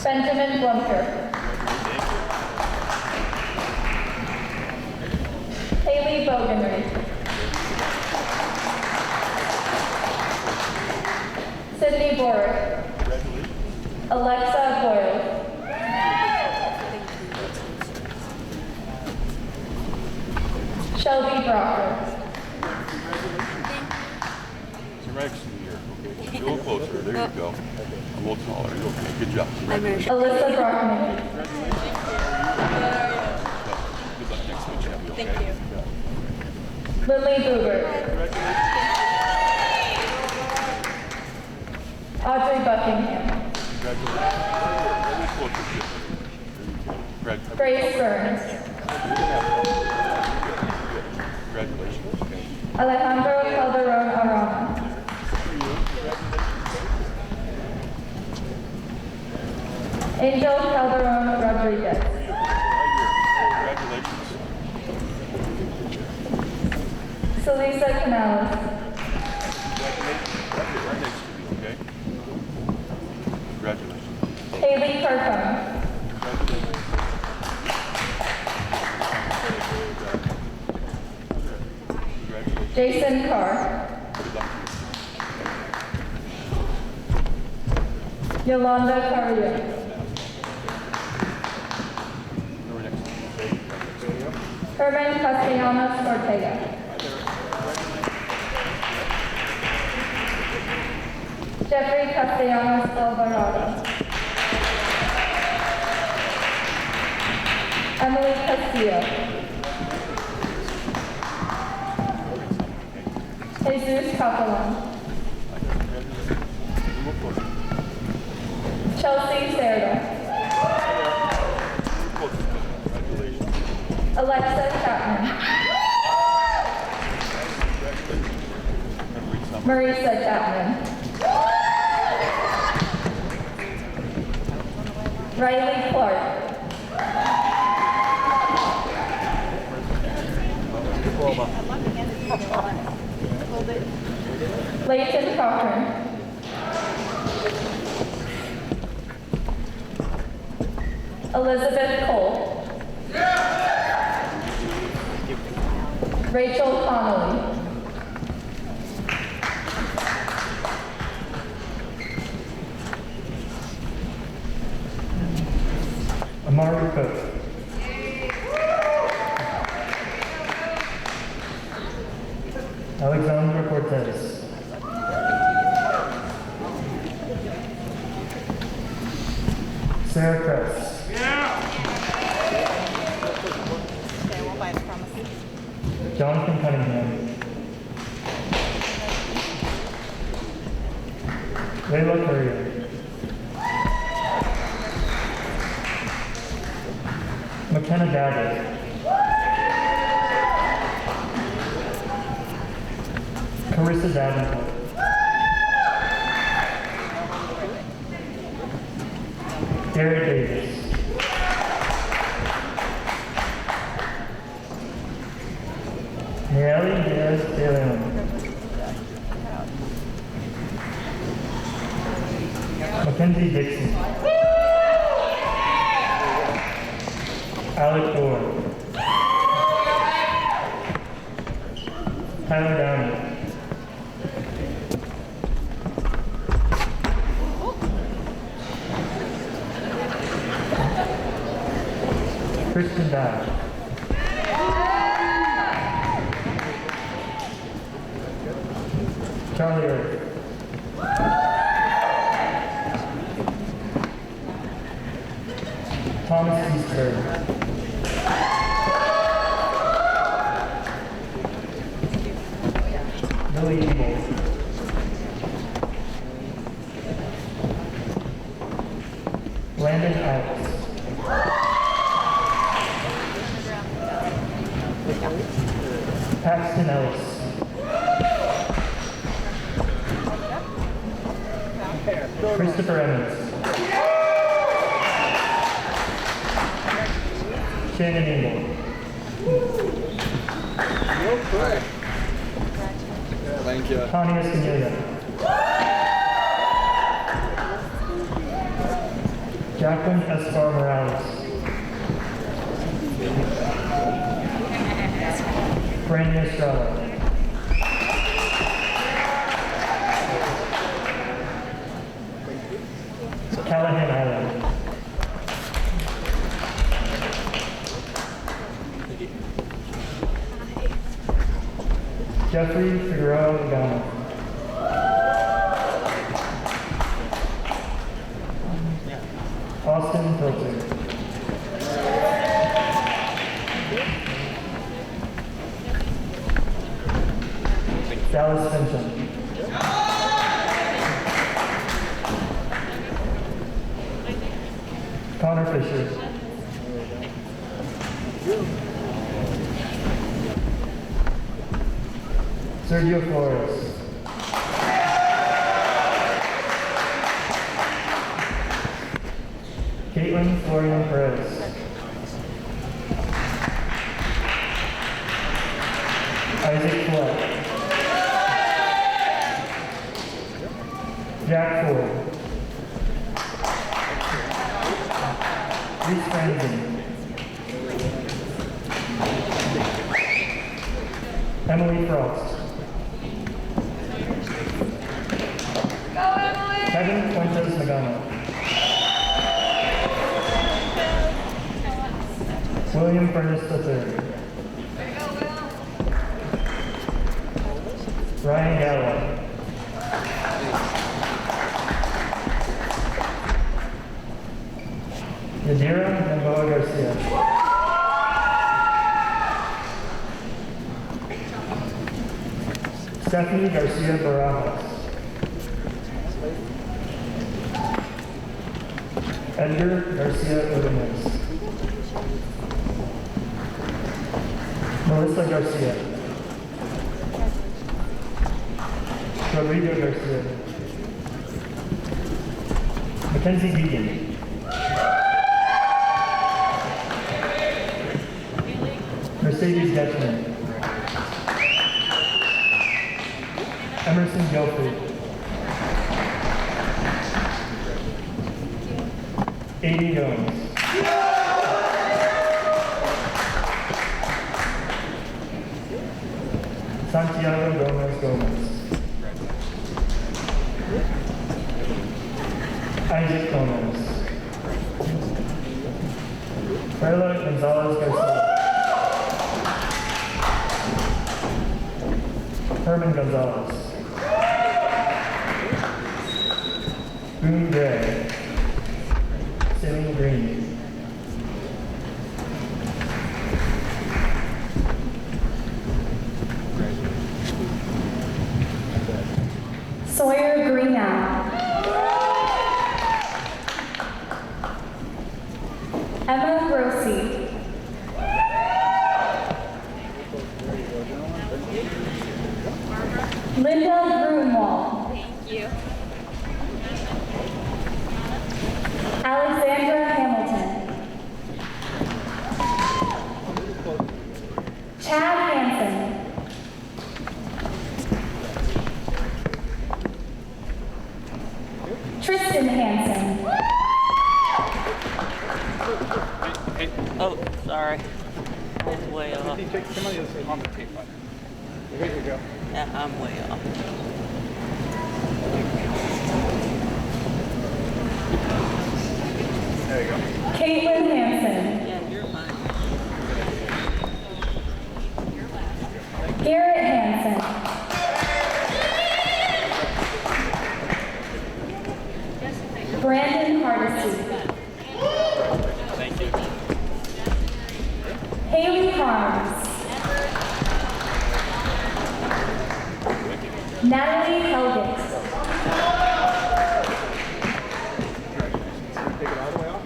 Benjamin Blumker, Haley Bogenry, Sydney Borick, Alexa Boyle, Shelby Brocker, So right next to you here, okay? A little closer. There you go. A little taller. You're okay. Good job. Alyssa Brockman, Good luck next week, Shelby, okay? Thank you. Lily Boober, Audrey Buckingham, Congratulations. Closer. Congratulations. Grace Burns, Congratulations. Okay. Alejandro Calderon Arana, Angel Calderon Rodriguez, Congratulations. Celisa Canales, Right next to you, okay? Congratulations. Haley Carcone, Jason Carr, Yolanda Carrillo, Herman Castellanos Ortega, Jeffrey Castellanos Alvarado, Emily Castillo, Jesus Capellan, Chelsea Serda, Alexa Chapman, Marisa Chapman, Riley Clark, Leighton Cochran, Elizabeth Cole, Rachel Connolly, Amari Cook, Alexandra Cortez. Sarah Kress. Jonathan Cunningham. Layla Courier. McKenna Daggett. Carissa Davenport. Derek Davis. Nelly Diaz de Leon. Mackenzie Dixon. Alec Dorr. Tyler Downey. Kristen Dye. Charlie Earth. Thomas Eastburg. Billy Eagle. Landon Alex. Paxton Ellis. Christopher Evans. Shannon Ingle. Thank you. Tanya Scanelia. Jacqueline Escar Morales. Brandon Estrella. Callahan Island. Jeffrey Figueroa Lugano. Austin Filter. Dallas Fincham. Connor Fisher. Sergio Flores. Caitlin Florian Perez. Isaac Flood. Jack Ford. Reese Franzen. Emily Frost. Kevin Fuentes Nagano. William Furnace III. Ryan Gallo. Yadira Gamboa Garcia. Stephanie Garcia Barajas. Edgar Garcia Ordonez. Melissa Garcia. Rodrigo Garcia. Mackenzie Deegan. Mercedes Getchman. Emerson Gelfrey. Aiden Jones. Santiago Gomez. Isaac Gomez. Perla Gonzalez Garcia. Herman Gonzalez. Boone Gray. Celine Green. Sawyer Greenow. Emma Grossi. Linda Grunwald. Thank you. Alexandra Hamilton. Chad Hansen. Tristan Hansen. Oh, sorry. I was way off. Somebody else on the tape button. There you go. Yeah, I'm way off. There you go. Caitlin Hansen. Yeah, you're fine. Garrett Hansen. Brandon Hardesty. Thank you. Haley Harms. Natalie Helgett. Take it all the way off.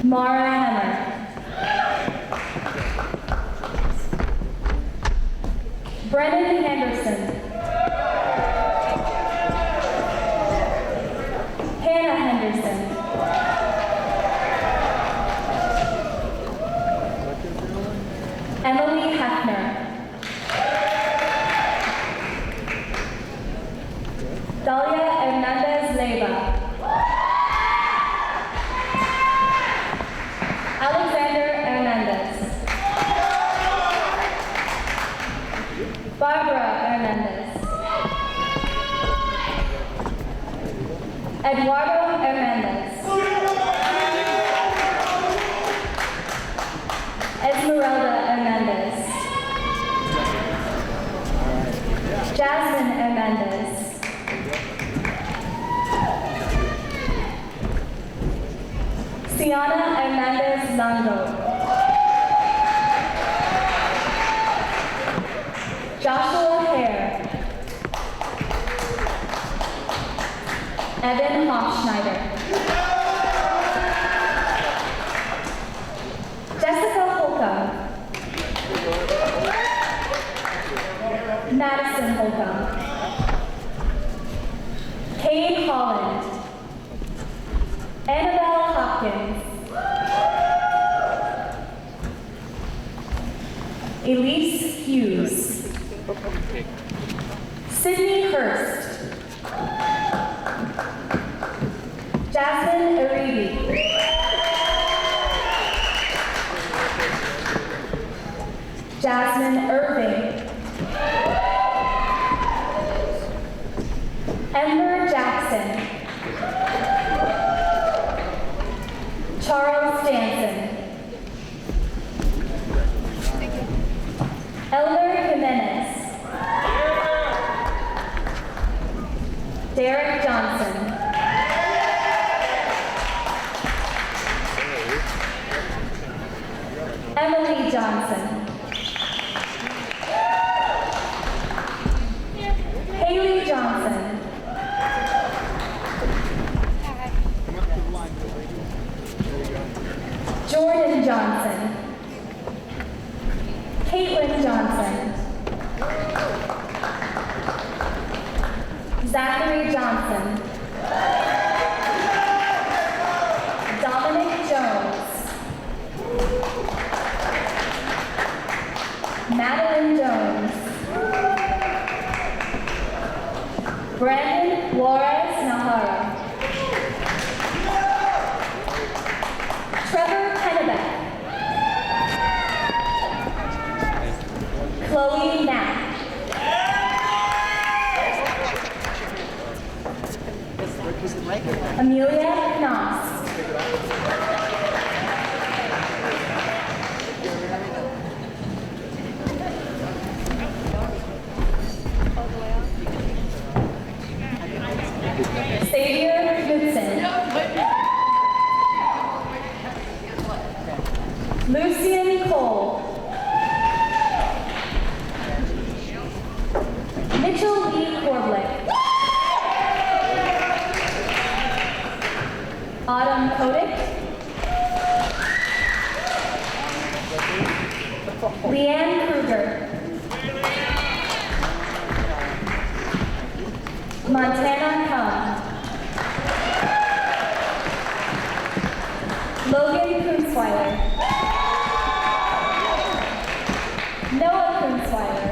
Mara Hemmer. Brennan Henderson. Hannah Henderson. Emily Hefner. Dalia Hernandez Leiva. Alexander Hernandez. Barbara Hernandez. Eduardo Hernandez. Esmeralda Hernandez. Jasmine Hernandez. Siana Hernandez Longo. Joshua Hare. Evan Hofschneider. Jessica Holcomb. Madison Holcomb. Kane Holland. Annabelle Hopkins. Elise Hughes. Sydney Hurst. Jasmine Aribi. Jasmine Irving. Ember Jackson. Charles Stanson. Elder Jimenez. Derek Johnson. Emily Johnson. Haley Johnson. Jordan Johnson. Caitlin Johnson. Zachary Johnson. Dominic Jones. Madeline Jones. Brandon Flores Nahara. Trevor Pennebeck. Chloe Knapp. Knost. Xavier Goodson. Lucian Cole. Mitchell E. Korblick. Autumn Kotick. Leanne Kruger. Montana Cum. Logan Kunzweiler. Noah Kunzweiler.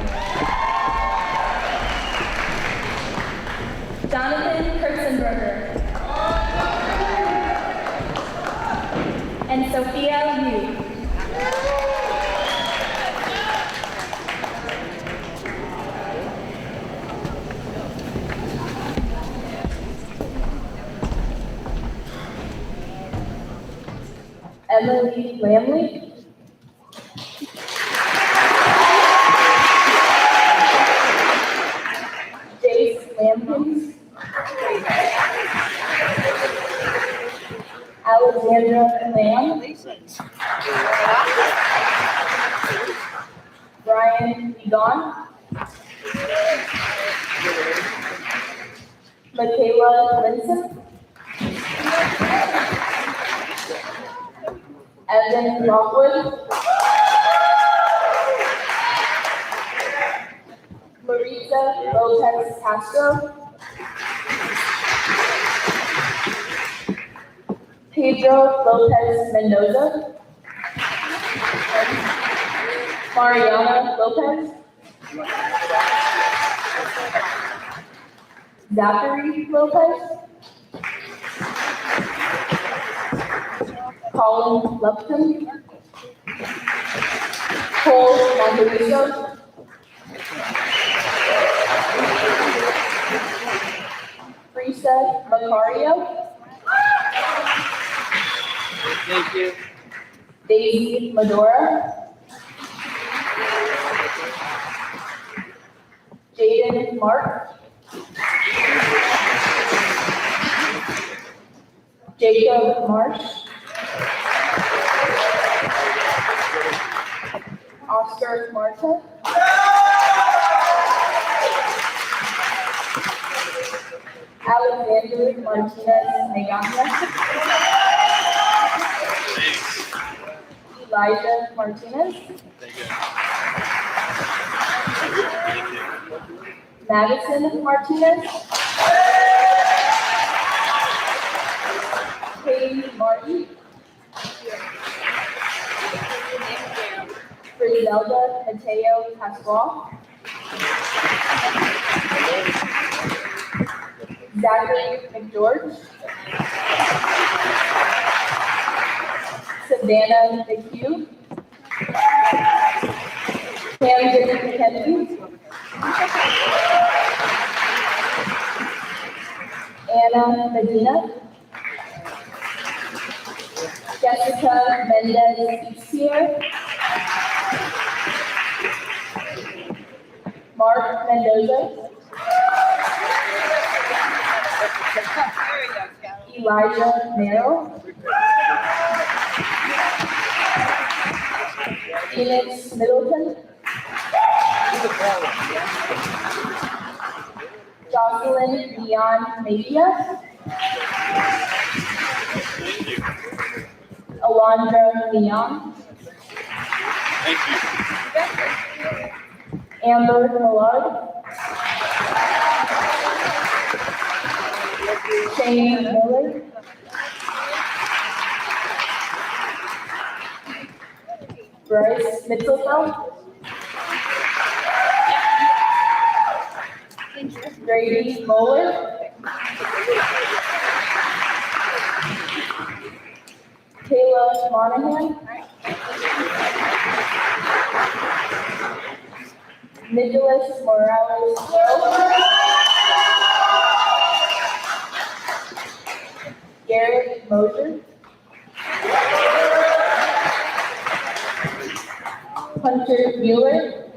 Jonathan Kurtzenberger. And Sophia Yu. Emily Lamley. Jace Lampkins. Alexandra Lamb. Brian Egon. Michaela Linson. Evan Lockwood. Maritza Lopez Castro. Pedro Lopez Mendoza. Mariana Lopez. Zachary Lopez. Colin Lupton. Cole Monteviso. Risa Macario. Thank you. Daisy Medora. Jaden Mark. Jacob Marsh. Oscar Marta. Alexander Martinez Megana. Elijah Martinez. Madison Martinez. Katie Martin. Griselda Mateo Pascual. Zachary McGeorge. Savannah McHugh. Camden McKenzie. Anna Medina. Jessica Mendez Eastier. Mark Mendoza. Elijah Merrill. Phoenix Middleton. Jocelyn Dion Media. Alondra Leon. Thank you. Amber Millard. Shane Miller. Bryce Mitchellfeld. Grady Moeller. Kayla Monahan. Nicholas Morales. Garrett Mosier. Hunter Mueller.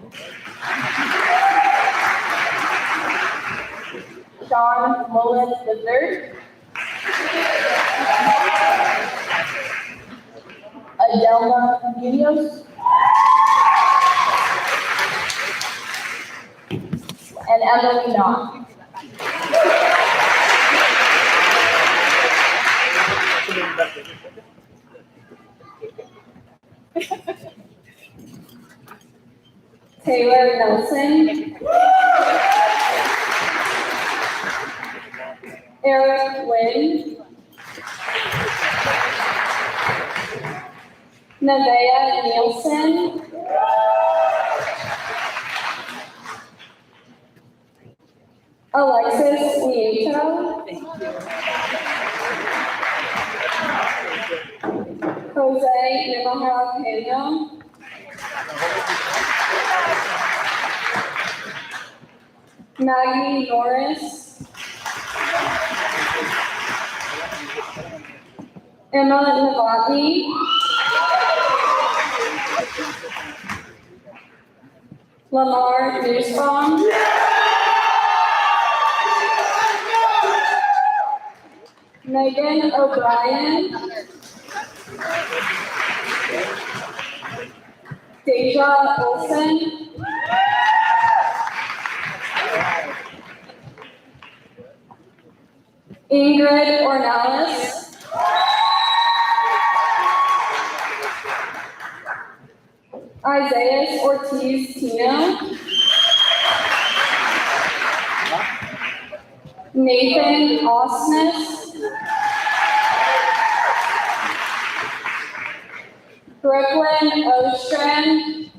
Sean Mullen III. Adelma Munoz. And Emily Knott. Taylor Nelson. Eric Lynn. Nevaeh Nielsen. Alexis Nieto. Jose Navaja Pena. Maggie Norris. Emma Novotny. Lamar Newsbaum. Megan O'Brien. Deja Olsen. Ingrid Ornelas. Isaiah Ortiz Tino. Nathan Osnes. Brooklyn Ostrand.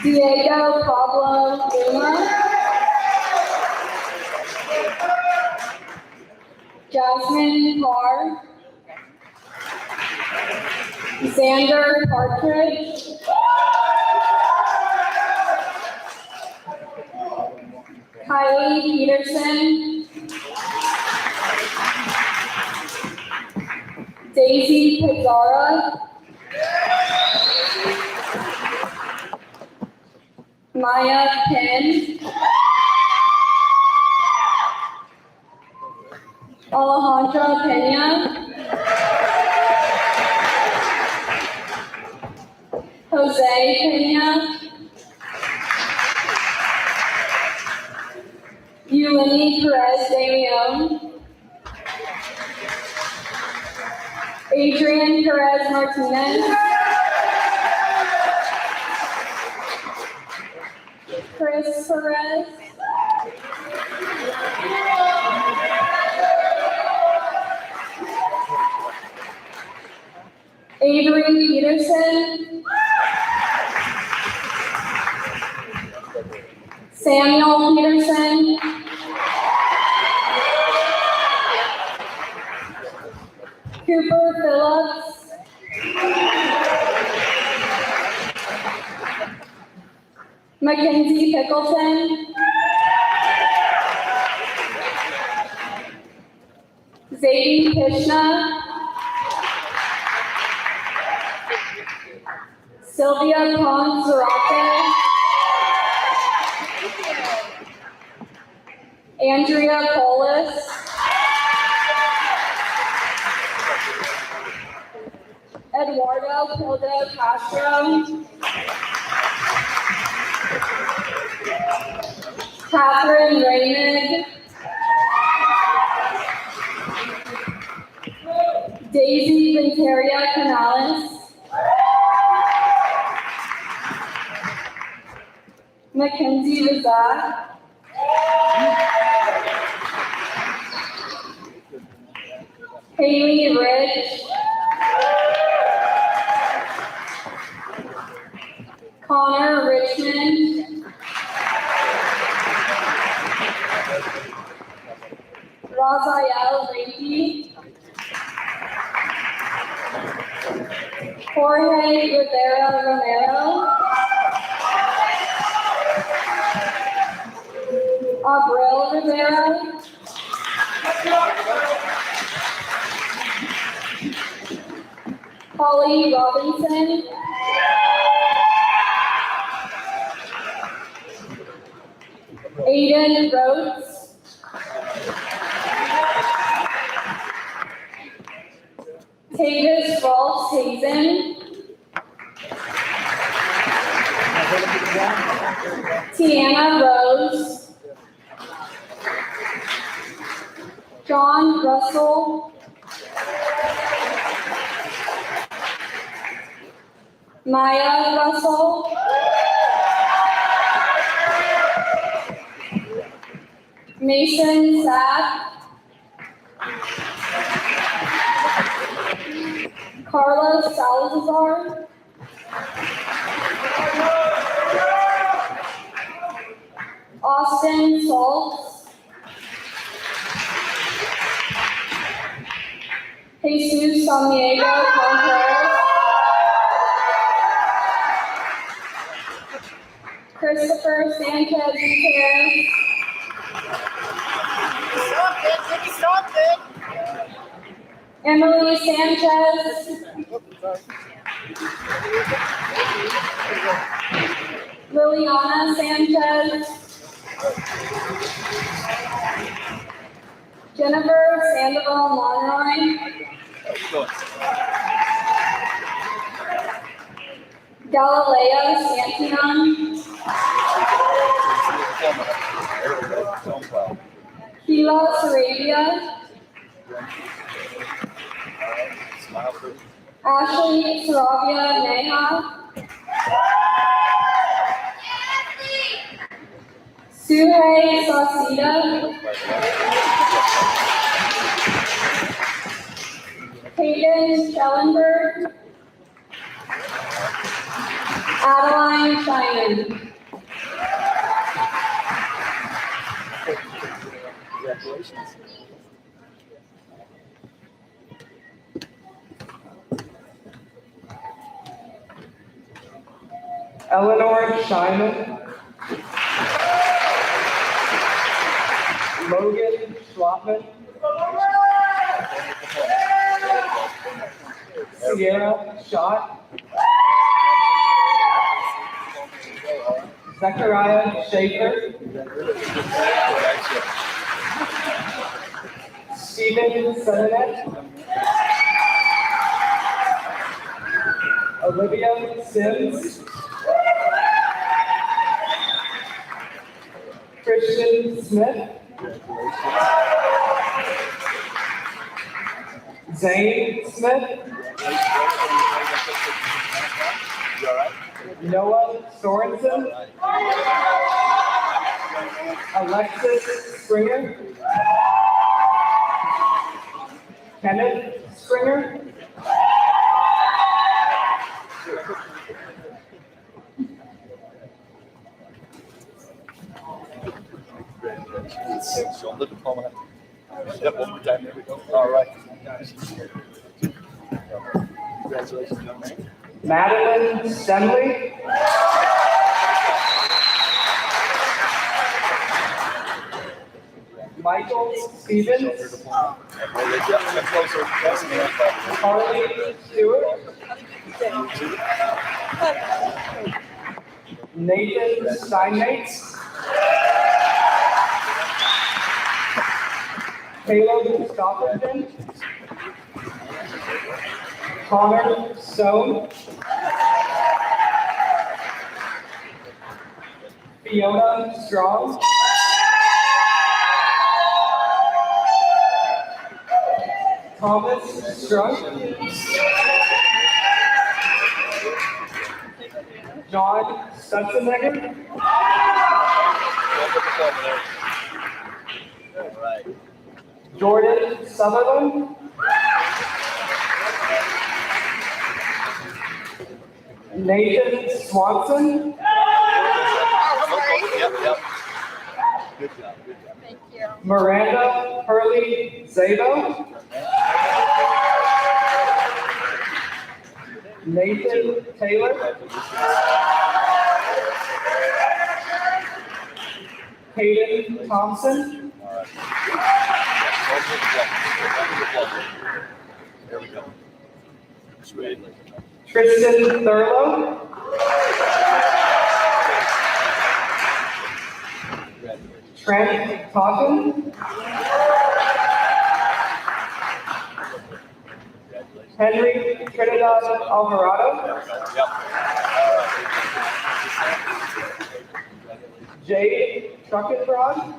Diego Pablo Luma. Jasmine Carr. Xander Partridge. Kylie Peterson. Daisy Pizzara. Maya Penn. Alejandra Pena. Jose Pena. Yulini Perez de Leon. Adrian Perez Martinez. Chris Perez. Avery Peterson. Samuel Peterson. Cooper Phillips. Mackenzie Pickleton. Zadie Pishna. Sylvia Pons Zarate. Andrea Polis. Eduardo Pildo Castro. Catherine Raymond. Daisy Venteria Canales. Mackenzie Razak. Haley Rich. Connor Richmond. Raziel Reiki. Jorge Rivera Romero. Abril Rivera. Holly Robinson. Aiden Rhodes. Tavis Rolfs Hazen. Tiana Rose. John Russell. Maya Russell. Mason Sapp. Carlos Salazar. Austin Saltz. Jesus Samiego Contreras. Christopher Sanchez Gutierrez. Emily Sanchez. Liliana Sanchez. Jennifer Sandoval Monroy. Galilea Santinon. Kila Sarabia. Ashley Saravia Neha. Suhei Sauceda. Hayden Schellenberg. Adeline Scheinman. Congratulations. Eleanor Scheinman. Logan Schwatman. Sierra Schott. Zechariah Schaefer. Stephen Senenet. Olivia Sims. Christian Smith. Zane Smith. Noah Sorensen. Alexis Springer. Kenneth Springer. Show the diploma. Yep, one more time. There we go. All right. Congratulations, young man. Madeline Stenley. Michael Stevens. Harley Stewart. Nathan Steinmates. Caleb Stockton. Connor Stone. Fiona Strong. Thomas Strunk. John Stutzenegger. Jordan Sutherland. Nathan Swanson. Yep. Good job. Thank you. Miranda Hurley Zabo. Nathan Taylor. Hayden Thompson. There we go. Sweet. Tristan Thurlow. Trent Totten. Henry Trinidad Alvarado. Jade Truckenbrod.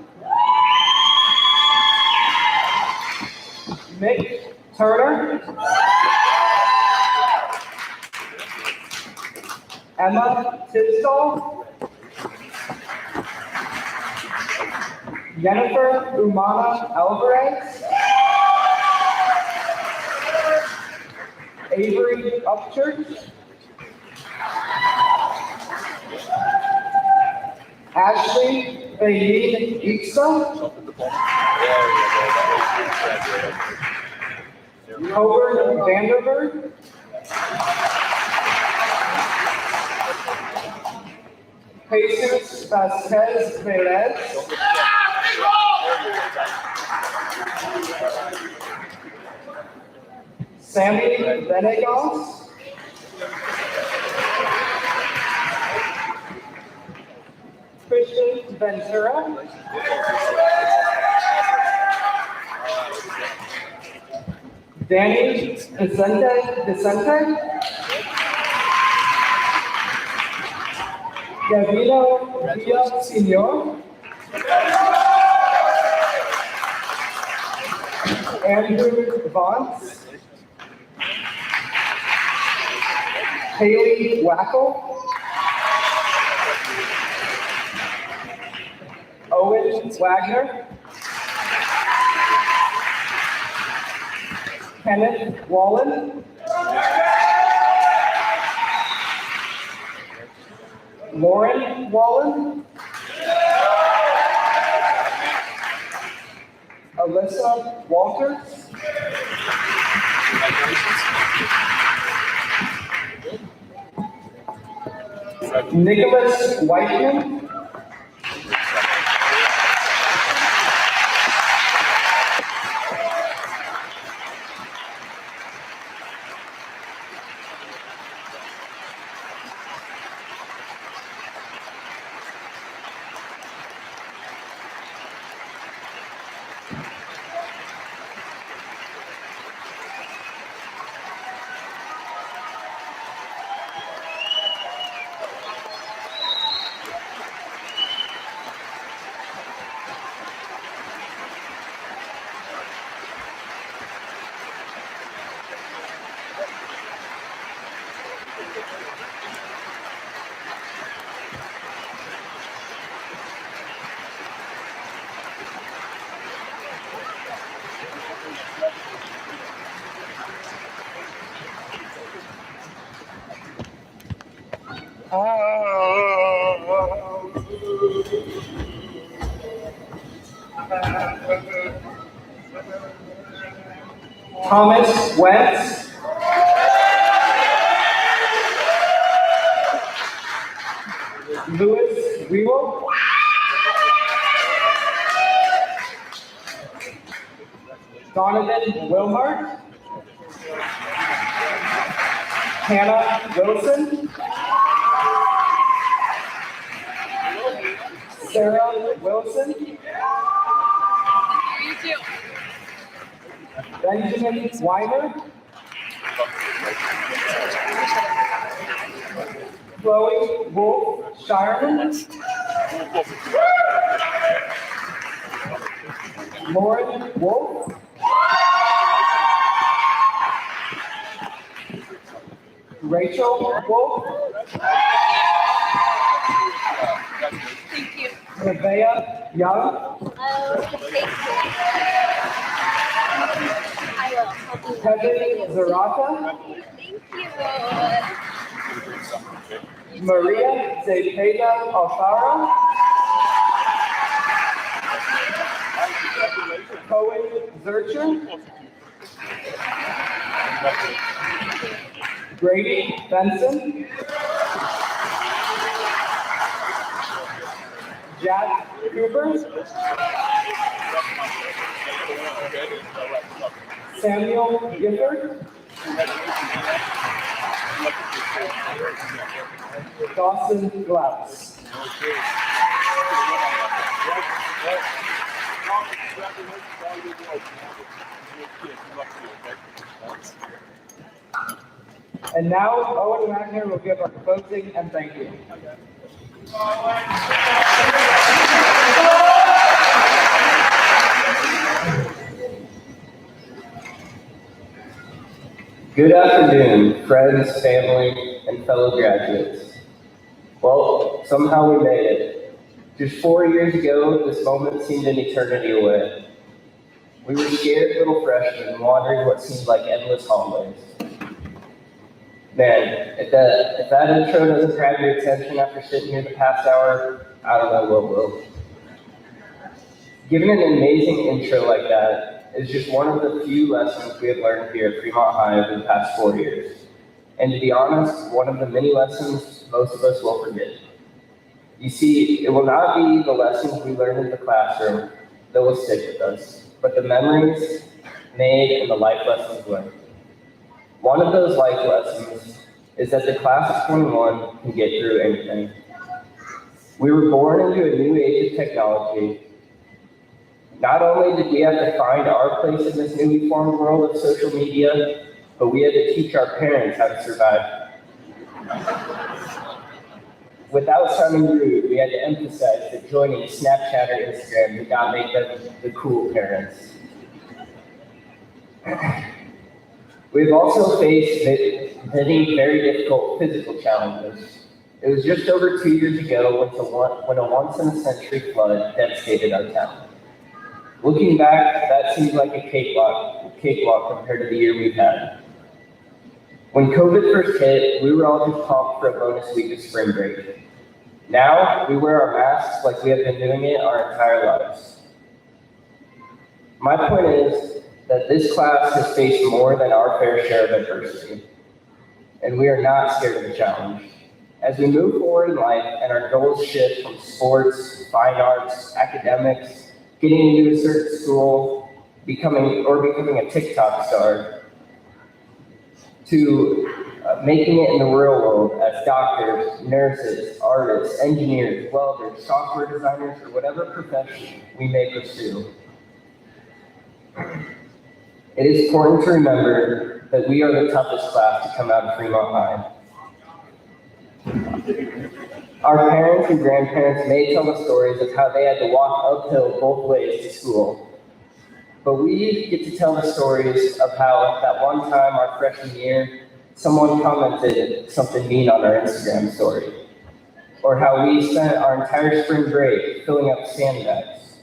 Mick Turner. Emma Tisdall. Jennifer Umana Alvarez. Avery Upchurch. Ashley Bayin Iksa. Coburn Vanderberg. Jesus Vasquez Velez. Sammy Venegas. Christian Ventura. Danny Vicente. Gavino Villaseñor. Andrew Vance. Haley Wackel. Owen Wagner. Kenneth Wallen. Lauren Wallen. Alyssa Walters. Nicholas Whiteman. Thomas Wentz. Louis Weewell. Donovan Wilmart. Hannah Wilson. Sarah Wilson. Benjamin Weiner. Chloe Wolf Shireman. Lauren Wolf. Rachel Wolf. Thank you. Nevaeh Young. I will. Kevin Zarata. Thank you. Maria Zepeda Alfaro. Cohen Zurcher. Grady Benson. Jack Cooper. Samuel Gifford. Dawson Glaus. And now Owen Wagner will give our closing and thank you. Good afternoon, friends, family, and fellow graduates. Well, somehow we made it. Just 4 years ago, this moment seemed an eternity away. We were scared little freshmen wandering what seemed like endless hallways. Man, if that intro doesn't grab your attention after sitting here the past hour, I don't know what will. Given an amazing intro like that is just one of the few lessons we have learned here at Fremont High over the past 4 years. And to be honest, one of the many lessons most of us will forget. You see, it will not be the lessons we learned in the classroom that will stick with us, but the memories made and the life lessons learned. One of those life lessons is that the class of 21 can get through anything. We were born into a new age of technology. Not only did we have to find our place in this newly formed world of social media, but we had to teach our parents how to survive. Without sounding rude, we had to emphasize that joining Snapchat or Instagram did not make them the cool parents. We've also faced many very difficult physical challenges. It was just over 2 years ago when a once-in-a-century flood devastated our town. Looking back, that seems like a cakewalk compared to the year we've had. When COVID first hit, we were all just pumped for a bonus week of spring break. Now, we wear our masks like we have been doing it our entire lives. My point is that this class has faced more than our fair share of adversity, and we are not scared of the challenge. As we move forward in life and our goals shift from sports, fine arts, academics, getting into a certain school, becoming a TikTok star, to making it in the real world as doctors, nurses, artists, engineers, welders, software designers, or whatever profession we may pursue. It is important to remember that we are the toughest class to come out of Fremont High. Our parents and grandparents may tell the stories of how they had to walk uphill both ways to school. But we get to tell the stories of how that one time our freshman year, someone commented something mean on our Instagram story. Or how we spent our entire spring break filling up sandbags.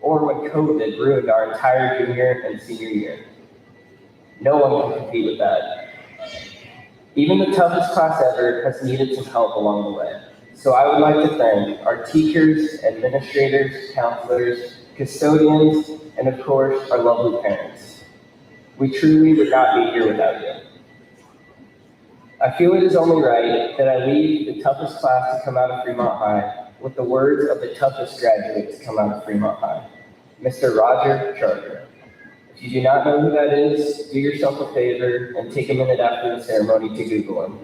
Or when COVID ruined our entire junior and senior year. No one can compete with that. Even the toughest class ever has needed some help along the way. So I would like to thank our teachers, administrators, counselors, custodians, and of course, our lovely parents. We truly would not be here without you. I feel it is only right that I leave the toughest class to come out of Fremont High with the words of the toughest graduate to come out of Fremont High, Mr. Roger Charter. If you do not know who that is, do yourself a favor and take a minute after the ceremony to Google him.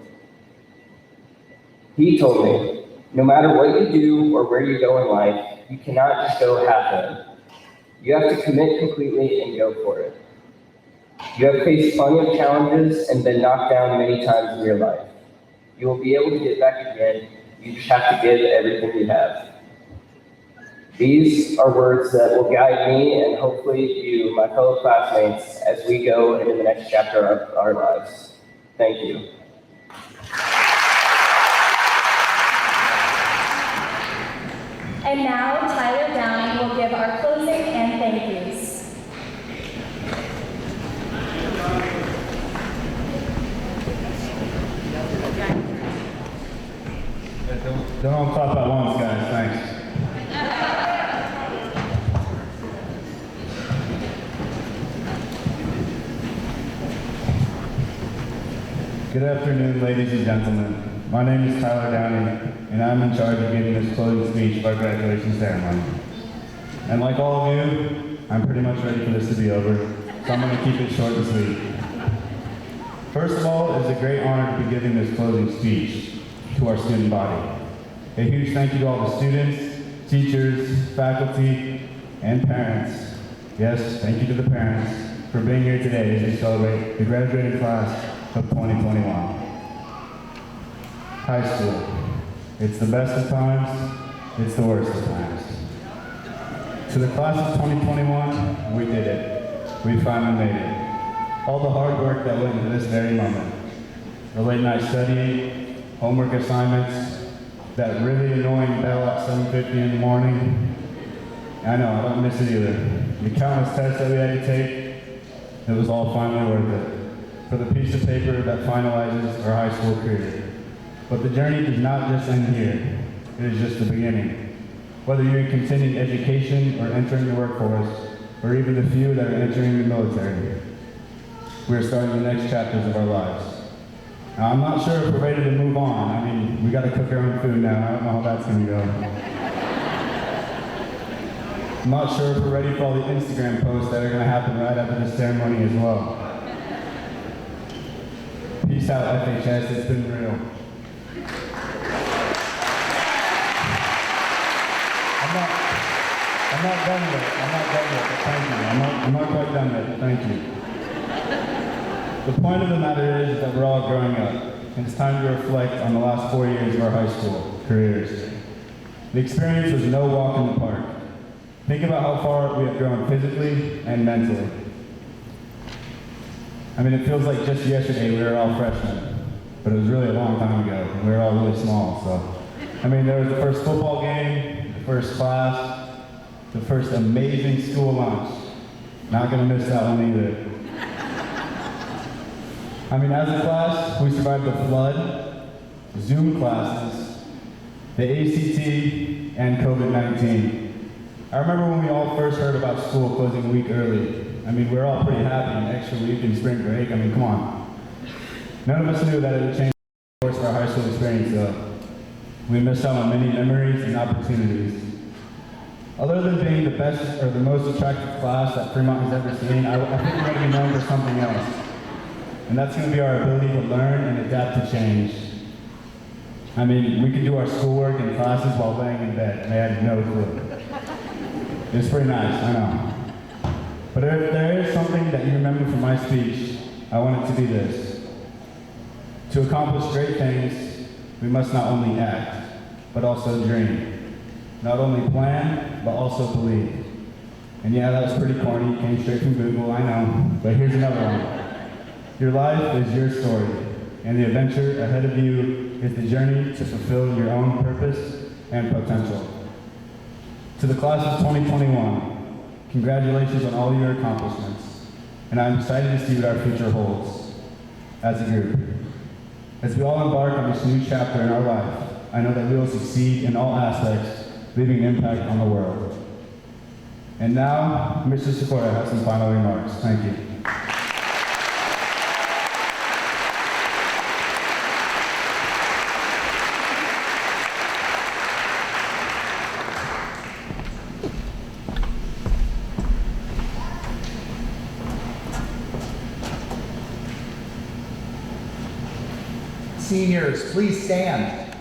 He told me, no matter what you do or where you go in life, you cannot just go half-in. You have to commit completely and go for it. You have faced plenty of challenges and been knocked down many times in your life. You will be able to get back again. You just have to give everything you have. These are words that will guide me and hopefully you, my fellow classmates, as we go into the next chapter of our lives. Thank you. And now Tyler Downing will give our closing and thank yous. Don't all clap at once, guys, thanks. Good afternoon, ladies and gentlemen. My name is Tyler Downing, and I'm in charge of giving this closing speech of our graduation ceremony. And like all of you, I'm pretty much ready for this to be over, so I'm going to keep it short and sweet. First of all, it's a great honor to be giving this closing speech to our student body. A huge thank you to all the students, teachers, faculty, and parents. Yes, thank you to the parents for being here today as we celebrate the graduating class of 2021. High school. It's the best of times, it's the worst of times. To the class of 2021, we did it. We finally made it. All the hard work that went into this very moment. The late night studying, homework assignments, that really annoying bell at 7:50 in the morning. I know, I don't miss it either. The countless tests that we had to take, it was all finally worth it. For the piece of paper that finalizes our high school career. But the journey does not just end here. It is just the beginning. Whether you're in continuing education or entering the workforce, or even the few that are entering the military, we are starting the next chapters of our lives. Now, I'm not sure if we're ready to move on. I mean, we got to cook our own food now. I don't know how that's going to go. I'm not sure if we're ready for all the Instagram posts that are going to happen right after this ceremony as well. Peace out, FHS. It's been real. I'm not done yet. But thank you. I'm not quite done yet, but thank you. The point of the matter is that we're all growing up, and it's time to reflect on the last 4 years of our high school careers. The experience was no walk in the park. Think about how far we have grown physically and mentally. I mean, it feels like just yesterday we were all freshmen, but it was really a long time ago, and we were all really small, so. I mean, there was the first football game, the first class, the first amazing school lunch. Not gonna miss that one either. I mean, as a class, we survived the flood, Zoom classes, the ACT, and COVID-19. I remember when we all first heard about school closing a week early. I mean, we were all pretty happy, an extra week in spring break. I mean, come on. None of us knew that it would change the course of our high school experience, though. We missed out on many memories and opportunities. Other than being the best or the most attractive class that Fremont has ever seen, I think we're going to be known for something else. And that's going to be our ability to learn and adapt to change. I mean, we could do our schoolwork and classes while laying in bed, and I had no clue. It was pretty nice, I know. But if there is something that you remember from my speech, I want it to be this. To accomplish great things, we must not only act, but also dream. Not only plan, but also believe. And yeah, that was pretty corny, came straight from Google, I know. But here's another one. Your life is your story, and the adventure ahead of you is the journey to fulfill your own purpose and potential. To the class of 2021, congratulations on all your accomplishments, and I'm excited to see what our future holds as a group. As we all embark on this new chapter in our life, I know that we will succeed in all aspects, leaving an impact on the world. And now, Mr. Sikora has some final remarks. Thank you. Seniors, please stand.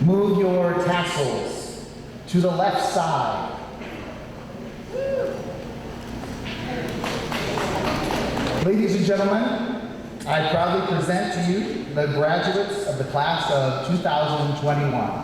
Move your tassels to the left side. Ladies and gentlemen, I proudly present to you the graduates of the class of 2021.